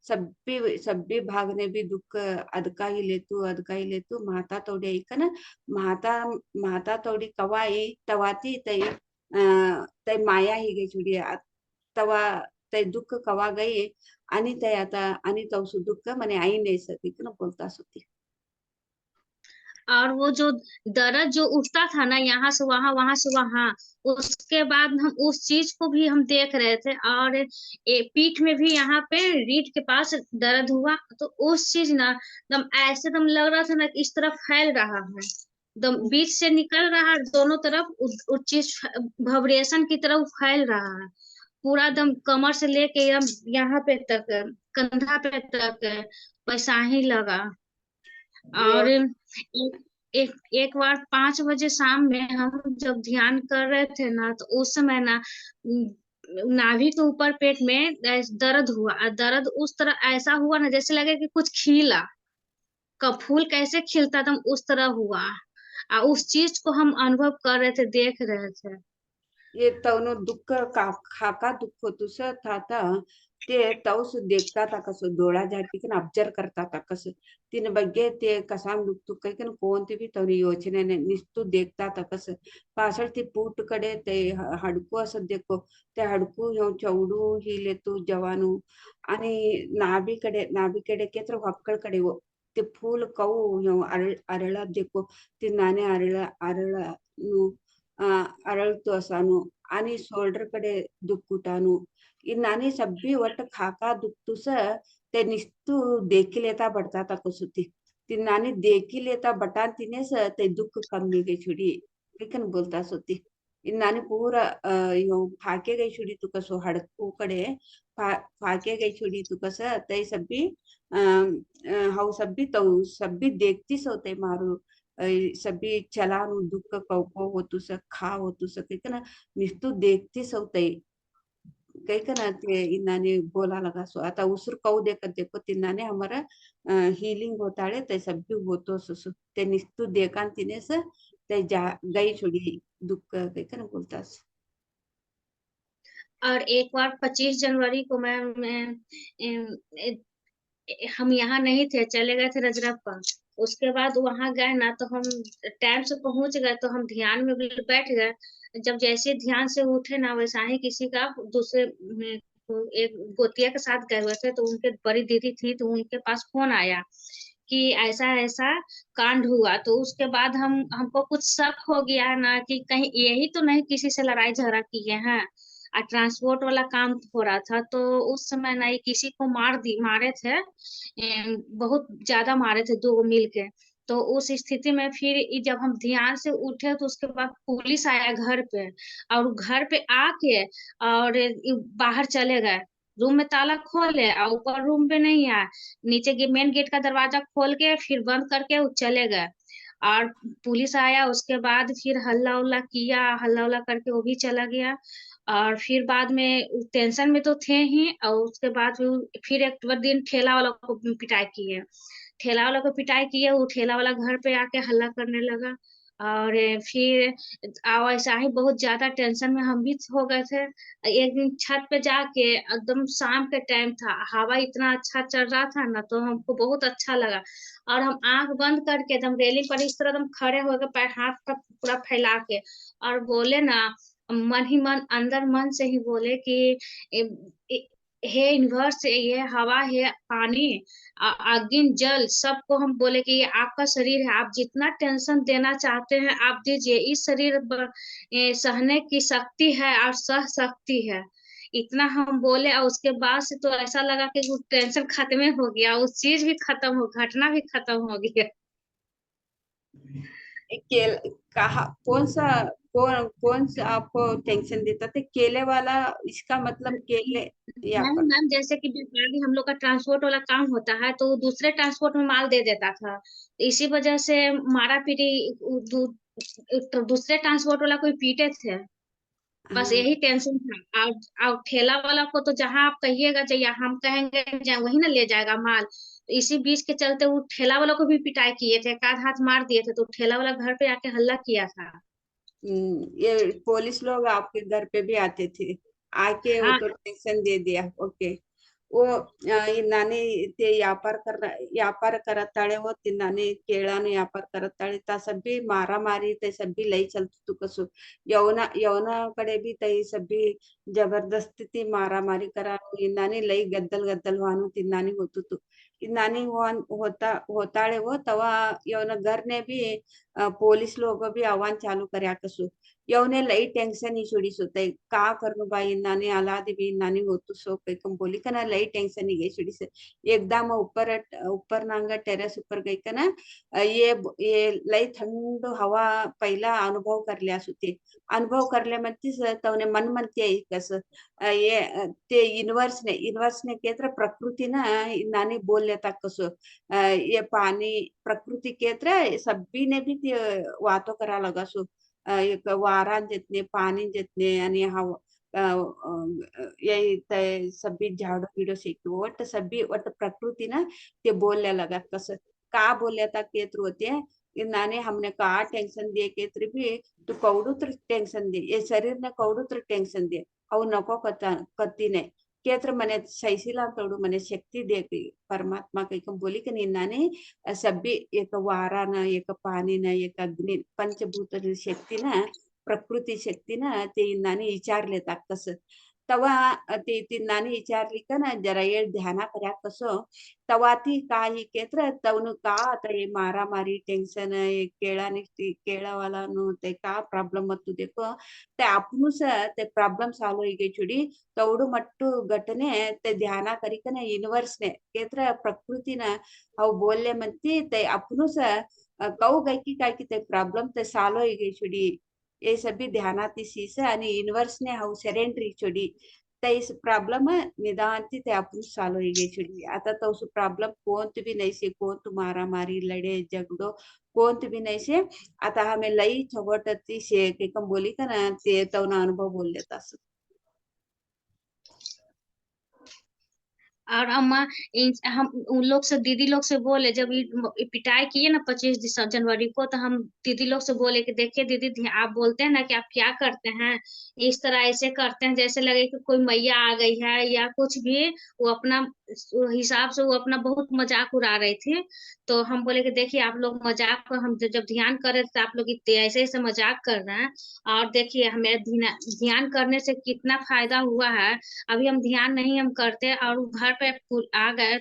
सब्बी सब्बी भाग ने भी दुःख अदका ही ले तू माता तवडी ऐकन माता तवडी कवाई तवाती ते माया ही गई छुडी तवा ते दुःख कवा गई आणि ते आता आणि तवसु दुःख मने आई नहीं सकी न बोलता सुती और वो जो दर्द जो उठता था ना यहाँ से वहां से वहां उसके बाद हम उस चीज को भी हम देख रहे थे और पीठ में भी यहाँ पे रीढ़ के पास दर्द हुआ तो उस चीज ना दम ऐसे दम लग रहा था ना कि इस तरफ फैल रहा है दम बीच से निकल रहा है दोनों तरफ उस चीज वाइब्रेशन की तरफ फैल रहा है पूरा दम कमर से लेके एकदम यहाँ पे तक कंधा पे तक वैसा ही लगा और एक बार 5 बजे शाम में हम जब ध्यान कर रहे थे ना तो उस समय ना नाभि के ऊपर पेट में दर्द हुआ दर्द उस तरह ऐसा हुआ ना जैसे लगे कि कुछ खिला का फूल कैसे खिलता था उस तरह हुआ और उस चीज को हम अनुभव कर रहे थे देख रहे थे ये तवनो दुःख खाका दुःख तुस था ते तवस देखता था कसं डोळा झाटी ऑब्जर्व करता था कसं तिने बग्गे ते कसाम दुखतो काही कोणती बी तवनी योचनेने निस्तू देखता था कसं पासळ ती पूट कडे ते हडकू असं देखो ते हडकू ह्यो चौडू हिले तू जवानू आणि नाभीकडे केत्र हक्कळ कडे वो ते फूल कऊ ह्यो अरळा देखो ते नाने अरळा अरळतो असानु आणि शोल्डर कडे दुखुटानु ಈ ನಾನಿ ಸಬ್ಬಿ ಒಟ್ಟು ಖಾಕಾ ದುಕ್ತುಸ ते निस्तू देखी लेता बढ़ता था कसुती ती नानी देखी लेता बटा तिने स ते दुख कमी गई छुड़ी लेकिन बोलता सोती इन नानी पूरा यो फाके गई छुड़ी तू कसो हड़कू कड़े फाके गई छुड़ी तू कस ते सब्बी हाउ सब्बी तो सब्बी देखती सोते मारू सब्बी चलानु दुख कौको होतु स खा होतु स ना निस्तू देखती सोते काही का ना ते इन्नाने बोला लगा सो आता उसर कऊ देखो तिन्नाने हमारा हीलिंग होता है ते सब भी होतो सो ते निस्तु देकान तिने से ते जा गई छोड़ी दुख काही का ना बोलता और एक बार 25 जनवरी को हम यहाँ नहीं थे चले गए थे रजरप्पा उसके बाद वहां गए ना तो हम टाइम से पहुंच गए तो हम ध्यान में भी बैठ गए जब जैसे ध्यान से उठे ना वैसा ही किसी का दूसरे एक गोतिया के साथ गए हुए थे तो उनके बड़ी दीदी थी तो उनके पास फोन आया कि ऐसा ऐसा कांड हुआ तो उसके बाद हमको कुछ शक हो गया ना कि कहीं यही तो नहीं किसी से लड़ाई झगड़ा किए हैं और ट्रांसपोर्ट वाला काम हो रहा था तो उस समय ना किसी को मारे थे बहुत ज्यादा मारे थे 2 मिल के तो उस स्थिति में फिर जब हम ध्यान से उठे तो उसके बाद पुलिस आया घर पे, और घर पे आके और बाहर चले गए, रूम में ताला खोले और ऊपर रूम पे नहीं आया, नीचे मेन गेट का दरवाजा खोल के फिर बंद करके वो चले गए। और पुलिस आया, उसके बाद फिर हल्ला उल्ला किया, हल्ला उल्ला करके वो भी चला गया। और फिर बाद में टेंशन में तो थे ही, और उसके बाद फिर एक दिन ठेला वाला को पिटाई किए, ठेला वाला को पिटाई किए, वो ठेला वाला घर पे आके हल्ला करने लगा। और फिर ऐसा ही बहुत ज्यादा टेंशन में हम भी हो गए थे। एक दिन छत पे जाके एकदम शाम के टाइम था, हवा इतना अच्छा चल रहा था ना, तो हमको बहुत अच्छा लगा। और हम आंख बंद करके एकदम रेलिंग पर इस तरह एकदम खड़े हो गए, पैर हाथ का पूरा फैला के, और बोले ना, मन ही मन, अंदर मन से ही बोले कि ए- ए- हे यूनिवर्स, ये हवा है, पानी, अग्नि, जल, सबको हम बोले कि ये आपका शरीर है, आप जितना टेंशन देना चाहते हैं आप दीजिए, इस शरीर सहने की शक्ति है और सह सकती है। इतना हम बोले, और उसके बाद से तो ऐसा लगा कि वो टेंशन खत्म हो गया, उस चीज भी खत्म हो, घटना भी खत्म हो गया। केल कहा कौन सा आपको टेंशन देता था? केले वाला, इसका मतलब केले यहाँ मैम पर। मैम जैसे कि व्यापारी हम लोग का ट्रांसपोर्ट वाला काम होता है, तो वो दूसरे ट्रांसपोर्ट में माल दे देता था, इसी वजह से मारा पीटी, दूसरे ट्रांसपोर्ट वाला कोई पीटे थे, बस हाँ। यही टेंशन था। और ठेला वाला को तो जहां आप कहिएगा चाहिए, हम कहेंगे वही ना ले जाएगा माल, तो इसी बीच के चलते वो ठेला वाला को भी पिटाई किए थे, एक आध हाथ मार दिए थे, तो ठेला वाला घर पे आके हल्ला किया था। ये पुलिस लोग आपके घर पे भी आते थे, आके वो हाँ तो टेंशन दे दिया। ओके। वो ಈ ನಾನೇ ते व्यापार करताळे हो, ते नाने केळाने व्यापार करताळे ता सभी मारा मारी ते सभी लई चलत कसो, यवनाकडे बी ते सभी जबरदस्ती ती मारा मारी करा, इनाने लई गद्दल गद्दल वाहनु तिनानी होत इनानी होताळे हो, तवा यवन घर ने भी पोलीस लोग भी आव्हान चालू કર્યા કશું, यवने लई टेंशन ही छोड़ी सोते का करनु भाई नानी आलादी भी नानी होतु सो कई कम बोली कना लई टेंशन ही गई छोड़ी से। एकदम ऊपर नांगा टेरेस ऊपर गई कना, ये लई ठंड हवा पहिला अनुभव कर लिया सुते, अनुभव करले म्हणती तवने मन म्हणते आहे कस ते युनिवर्स ने केत्र प्रकृति ना नानी बोल लेता कसो, ये पानी प्रकृति केत्र सभी ने भी ते वातो करा लगा सो, एक वारान जितने पानी जितने आणि हवा यही सभी झाड़ू पीड़ो से वट सभी वट प्रकृति ना ते बोलने लगा कस का बोलया था केत्र होते हैं, नाने हमने कहा टेंशन दिए केत्र भी तू कौडुत्र टेंशन दे, ये शरीर ने कौडुत्र टेंशन दे, अव नको कत्ती ने केत्र मने सैसिला तोड़ू मने शक्ति दे की परमात्मा कई कम बोली कि निन्नाने सभी एक वारा न एक पानी न एक अग्नि पंचभूत शक्ती ना प्रकृती शक्ती ना ते नानी विचारले कस, तवा ते नानी विचारली का ना जरा ये ध्याना कर्या कसो, तवा ती काही केत्र तवनु का आता ये मारा मारी टेंशन ये केळा वाला नु ते का प्रॉब्लम मत देखो, ते आपनु स ते प्रॉब्लम सॉल्व होई गई छुड़ी, तवडू मट्टू घटने ते ध्याना करी का ना यूनिवर्स ने केत्र प्रकृति ना अव बोलले म्हणती ते आपनु स कऊ गई की काय की ते प्रॉब्लम ते सॉल्व होई गई छुड़ी, ये सभी ध्यानाती सीस आणि यूनिवर्स ने हाउ सरेंडरी छोड़ी, ते इस प्रॉब्लम निदानती ते अपन सॉल्व हो गई छोड़ी, आता तो उस प्रॉब्लम कोंत भी नहीं से, कोंत मारा मारी लड़े झगड़ो कोंत भी नहीं से, आता हमें लई छवटती से के कम बोली का ना ते तो ना अनुभव बोल लेता सु। और अम्मा हम उन लोग से, दीदी लोग से बोले, जब ये पिटाई किए ना 25 जनवरी को, तो हम दीदी लोग से बोले कि देखिए दीदी, आप बोलते हैं ना कि आप क्या करते हैं, इस तरह ऐसे करते हैं जैसे लगे कि कोई मैया आ गई है या कुछ भी, वो अपना हिसाब से वो अपना बहुत मजाक उड़ा रही थी। तो हम बोले कि देखिए आप लोग मजाक को, हम जब ध्यान कर रहे थे तो आप लोग इतने ऐसे ऐसे मजाक कर रहे हैं, और देखिए हमें ध्यान करने से कितना फायदा हुआ है। अभी हम ध्यान नहीं हम करते और वो घर पे आ गए,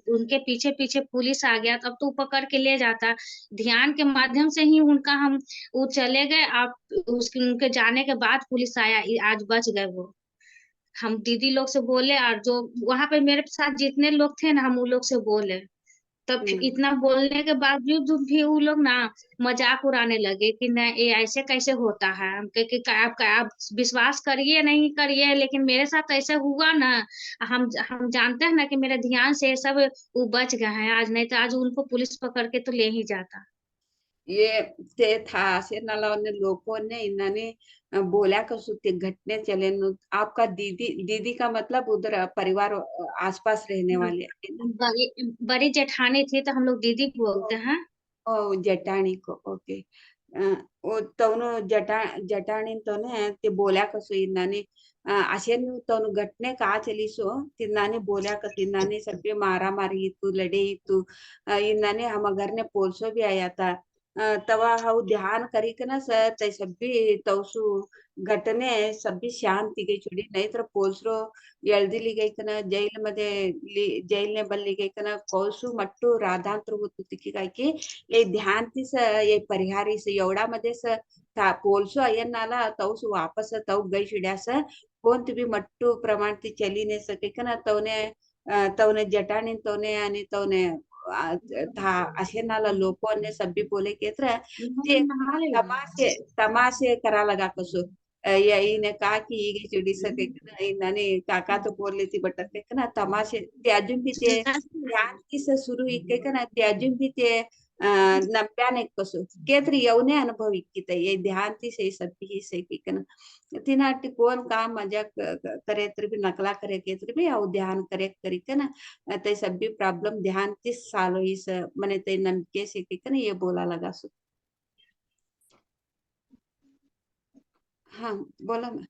उनके पीछे पीछे पुलिस आ गया, तब तो वो पकड़ के ले जाता। ध्यान के माध्यम से ही उनका हम वो चले गए, आप उसके उनके जाने के बाद पुलिस आया, आज बच गए वो। हम दीदी लोग से बोले, और जो वहां पे मेरे साथ जितने लोग थे ना, हम उन लोग से बोले। तब इतना बोलने के बावजूद भी वो लोग ना मजाक उड़ाने लगे कि न ये ऐसे कैसे होता है। हम कहे कि आप विश्वास करिए नहीं करिए, लेकिन मेरे साथ ऐसा हुआ ना। हम जानते हैं ना कि मेरे ध्यान से ये सब वो बच गए हैं आज, नहीं तो आज उनको पुलिस पकड़ के तो ले ही जाता। ये ते था आसेनाला लोगों ने इन्होंने बोला कसु ते घटने चले आपका दीदी दीदी का मतलब उधर परिवार आसपास रहने वाले है ना? बड़ी जेठानी थी तो हम लोग दीदी बोलते हैं। ओ जटाणी को ओके वो तवनु जटाणी तोने ते बोला कसो इन्नाने अशेन तवनु घटने का चलीसो तिन्नाने बोला का तिन्नाने सब पे मारा मारी इतु लड़े इतु इन्नाने हम घर ने पोलसो भी आया था तवा हाउ ध्यान करी के ना सर तै सब भी तवसु घटने सब भी शांति गई छोड़ी नहीं तर पोलसरो ಎಳ್ದಿಲಿ ಗೈಕನ ಜೈಲ್ ಮದೆ ಜೈಲ್ನೆ ಬಲ್ಲಿ ಗೈಕನ कौसु मट्टू राधांतर होतो तिकी काय की ये ध्यान तिस ये परिहारी से एवढा मध्ये स पोलसो अय्यनाला तौस वापस तव गई शिड्यास कोणती बी मट्टू प्रमाण ती चली ने सके कना तवने जटाणी तवने आणि तवने था अशेनाला लोकोने सब्बी बोले केत्र ते तमाशे तमाशे करा लगा कसो ने कहा कि ये चिड़ी सके इन्होंने काका तो बोल लेती बटक ना तमाशे ते अजून भी ते ध्यान किस सुरू इके ना ते अजून भी ते नब्याने कसो केतरी यवने अनुभव इक्कित ये ध्यान ती से सब ही से की कना तिनाटी कोण काम मजा करे तर भी नकला करे केतरी भी औ ध्यान करे करी कना ते सब भी प्रॉब्लम ध्यान ती सालो इस मने ते नमके से की कना ये बोला लगा सु हाँ बोला मैं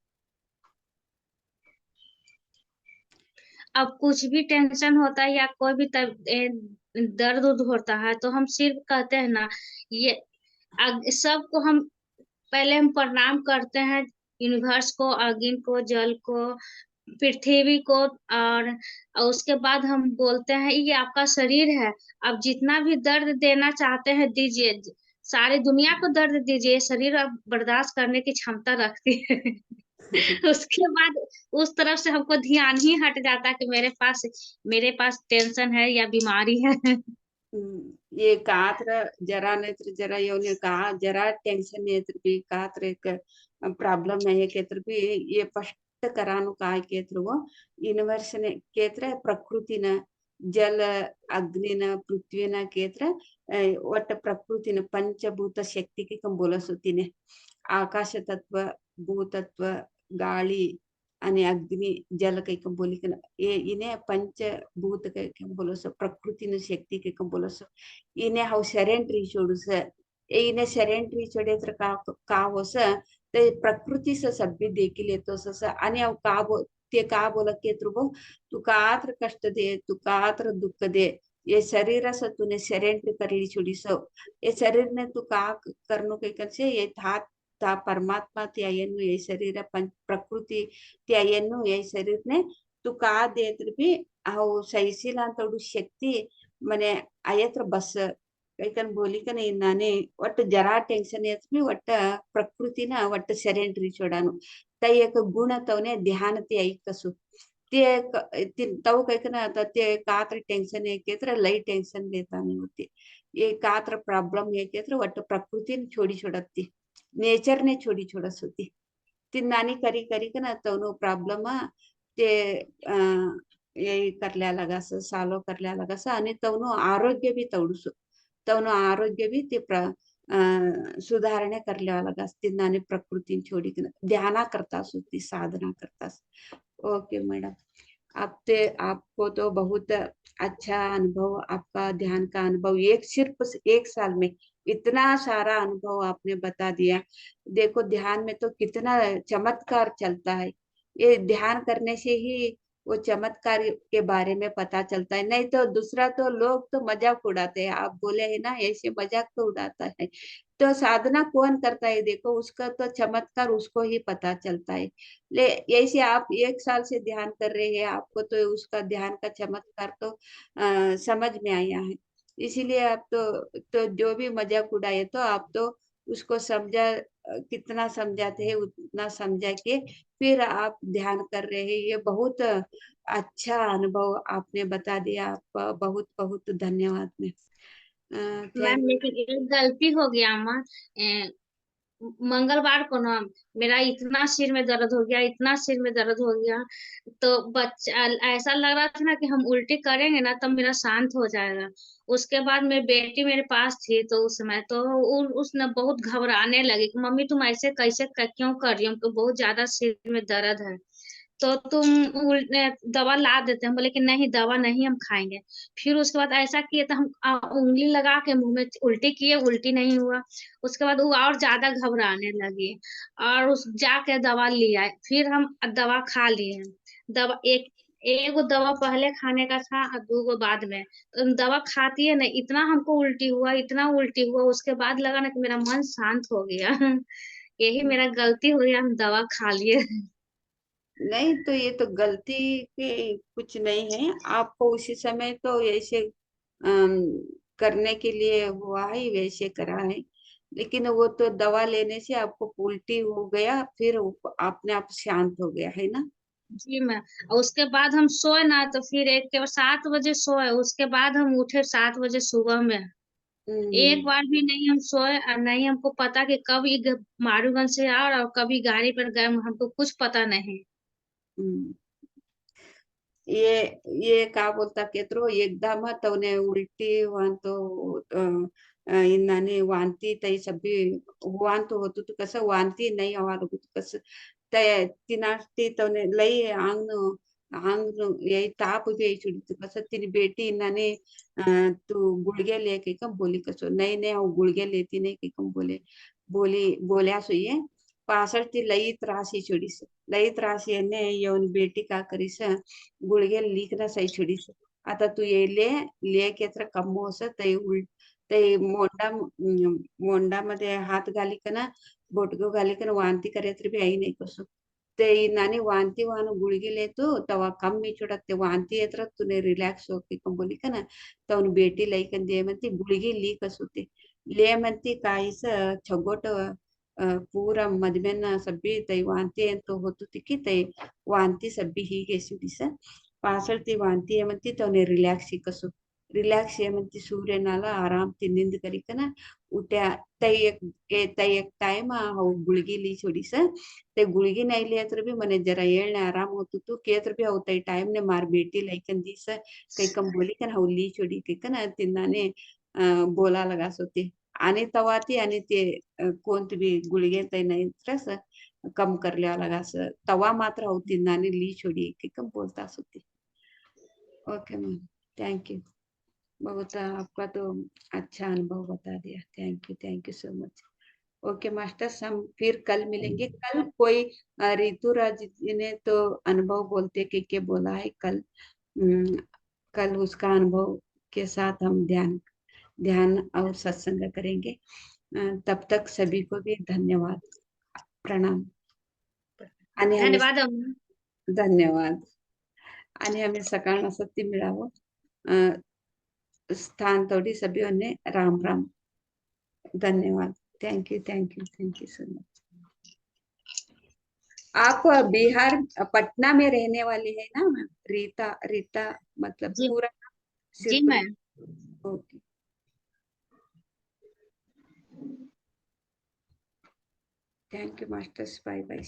अब कुछ भी टेंशन होता है या कोई भी दर्द उर्द होता है तो हम सिर्फ कहते हैं ना ये सबको हम पहले हम प्रणाम करते हैं यूनिवर्स को, अग्नि को, जल को, पृथ्वी को। और उसके बाद हम बोलते हैं ये आपका शरीर है, अब जितना भी दर्द देना चाहते हैं दीजिए, सारी दुनिया को दर्द दीजिए, शरीर अब बर्दाश्त करने की क्षमता रखती है। उसके बाद उस तरफ से हमको ध्यान ही हट जाता कि मेरे पास टेंशन है या बीमारी है। ये कात्र जरा नेत्र जरा योनि का जरा टेंशन नेत्र भी कात्र एक प्रॉब्लम है केत्र भी ये स्पष्ट करानु काय केत्र वो यूनिवर्स ने केत्र प्रकृति न जल अग्नि न पृथ्वी न केत्र वट प्रकृति न पंचभूत शक्ति की कम बोला सुती ने आकाश तत्व भूतत्व गाली आणि अग्नि जल कैक बोली ये इन्हें पंचभूत कैक बोलो सो प्रकृति न शक्ति कैक बोलो सो इन्हें हाउ सेरेंट्री छोड़ू से इन्हें सेरेंट्री छोड़े तर का हो स ते प्रकृति से सब भी देखी ले तो स आणि हाउ का बोला के तू कात्र कष्ट दे तू कात्र दुख दे ये शरीर से तूने सेरेंट्री कर ली छोड़ी सो ये शरीर ने तू का करनो के से ये था ता परमात्मा त्यायनु ये शरीर प्रकृति त्यायनु ये शरीर ने तू का देत्र भी आओ सैसिला तोडू शक्ति मने आयत्र बस कैकन बोली कन इन्नाने वट जरा टेंशन येत मी वट प्रकृति ना वट सेरेंट्री छोडानु तय एक गुण तवने ध्यान ते ऐकसु ते तव कैकन आता ते कात्र टेंशन है केत्र लई टेंशन लेता नहीं होती ये कात्र प्रॉब्लम है केत्र वट प्रकृति ने छोड़ी छोड़ती नेचर ने छोड़ी छोड़स होती ती नानी करी करी का ना तो प्रॉब्लम ते यही करल्या लगा सालो करल्या लगा आणि तवनो आरोग्य भी तवडसु तवनो आरोग्य भी ते सुधारणे करल्या लगा नानी प्रकृति छोड़ी ध्याना करता सुती साधना करता। ओके मैडम आपको तो बहुत अच्छा अनुभव आपका ध्यान का अनुभव सिर्फ एक साल में इतना सारा अनुभव आपने बता दिया। देखो ध्यान में तो कितना चमत्कार चलता है, ये ध्यान करने से ही वो चमत्कार के बारे में पता चलता है, नहीं तो दूसरा तो लोग तो मजाक उड़ाते हैं। आप बोले है ना ऐसे मजाक तो उड़ाता है, तो साधना कौन करता है देखो उसका तो चमत्कार उसको ही पता चलता है। ले ऐसे आप एक साल से ध्यान कर रहे हैं, आपको तो उसका ध्यान का चमत्कार तो समझ में आया है, इसीलिए आप तो जो भी मजाक उड़ाए तो आप तो उसको समझा, कितना समझाते हैं उतना समझा के फिर आप ध्यान कर रहे हैं। ये बहुत अच्छा अनुभव आपने बता दिया। आपका बहुत बहुत धन्यवाद मैम। मैम थैंक लेकिन एक गलती हो गया अम्मा। मंगलवार को ना मेरा इतना सिर में दर्द हो गया, इतना सिर में दर्द हो गया। तो बच्चा ऐसा लग रहा था ना कि हम उल्टी करेंगे ना तब मेरा शांत हो जाएगा। उसके बाद मेरी बेटी मेरे पास थी तो उस समय तो उसने बहुत घबराने लगी कि मम्मी तुम ऐसे कैसे क्यों कर रही हो, हमको बहुत ज्यादा सिर में दर्द है। तो तुम दवा ला देते हैं। हम बोले कि नहीं दवा नहीं हम खाएंगे। फिर उसके बाद ऐसा किए तो हम उंगली लगा के मुंह में उल्टी किए, उल्टी नहीं हुआ। उसके बाद वो और ज्यादा घबराने लगी और उस जाके दवा लिया। फिर हम दवा खा लिए। दवा एक दवा पहले खाने का था और 2 बाद में। तो दवा खाती है ना इतना हमको उल्टी हुआ, इतना उल्टी हुआ। उसके बाद लगा ना कि मेरा मन शांत हो गया। यही मेरा गलती हो गया, हम दवा खा लिए। नहीं, तो ये तो गलती के कुछ नहीं है। आपको उसी समय तो ऐसे करने के लिए हुआ है, वैसे करा है। लेकिन वो तो दवा लेने से आपको उल्टी हो गया, फिर वो अपने आप शांत हो गया है ना। जी मैम। और उसके बाद हम सोए ना तो फिर 7 बजे सोए। उसके बाद हम उठे 7 बजे सुबह में। एक हम्म। बार भी नहीं हम सोए और नहीं हमको पता कि कब ये मारूगंज से आ और कभी गाड़ी पर गए, हमको कुछ पता नहीं। हम्म। ये ये का बोलता केत्रो एकदम तवने उल्टी वांतो इन्नाने वांती तई सभी वांतो होतो तो कसं वांती नाही आवार होतो कसं तय तिनाटी तवने लई आंग आंग यही ताप भी यही चुड़ी कसं तिनी बेटी इन्नाने तू गुड़गे लेके कम बोली कसो नहीं नहीं वो गुड़गे लेती नहीं कि कम बोले बोली बोल्या सोये पासळती लई त्रासी चुडीस लई त्रास येणे येऊन बेटी का करीस गुळगे लीकना सही छुडीस आता तू येले लेक येत्र कम होस तई तई मोंडा मध्ये हात घाली का ना बोटगो घाली का ना वांती करे भी आई नाही कसो ते नानी वांती वान गुळगी लेतो तवा कम मी चुडत ते वांती येत्र तूने रिलॅक्स होके कम बोली का ना तवन बेटी लई कन दे म्हणती गुळगी ली कसो ते ले म्हणती काहीस छगोट पूरा मधमेन सब्बी तई वांती तो होतो तिकी तई वांती सब्बी ಹೀಗೆ ಸಿಡಿಸ ಪಾಸಳ್ತಿ ವಾಂತಿ ಏಮಂತಿ ತವನೆ ರಿಲ್ಯಾಕ್ಸ್ कसो रिलॅक्स ಏಮಂತಿ सूर्यनाला आराम ती नींद करिकना उठ्या तई एक टाइम हो गुळगी ली छोडीस ते गुळगी नाही लिया तर भी मने जरा येळने आराम होतो तू केत्र भी हो तई टाइम ने मार बेटी लइकन दिस काही कम बोली कन हो ली छोडी के कन तिन्नाने बोला लगास होती आणि तवा ती आणि ते कोणती बी गुळगे तई नाही त्रस कम करल्या लगास तवा मात्र होती नानी ली छोड़ी कि कम बोलता होती। Okay ma'am, thank you. बहुत आपका तो अच्छा अनुभव बता दिया। Thank you so much. Okay masters, हम फिर कल मिलेंगे। कल कोई ऋतुराज जी ने तो अनुभव बोलते के बोला है कल। कल उसका अनुभव के साथ हम ध्यान और सत्संग करेंगे। तब तक सभी को भी धन्यवाद, प्रणाम। आणि हमें धन्यवाद अम्मा। धन्यवाद। आणि हमें सकाळ सत्य मिळावं। स्थान तोड़ी सभी ने राम राम। धन्यवाद। Thank you so much. आप बिहार पटना में रहने वाली है ना मैम? रीता रीता मतलब जी पूरा जी सिर्फ ma'am. Okay. Thank you masters, bye bye.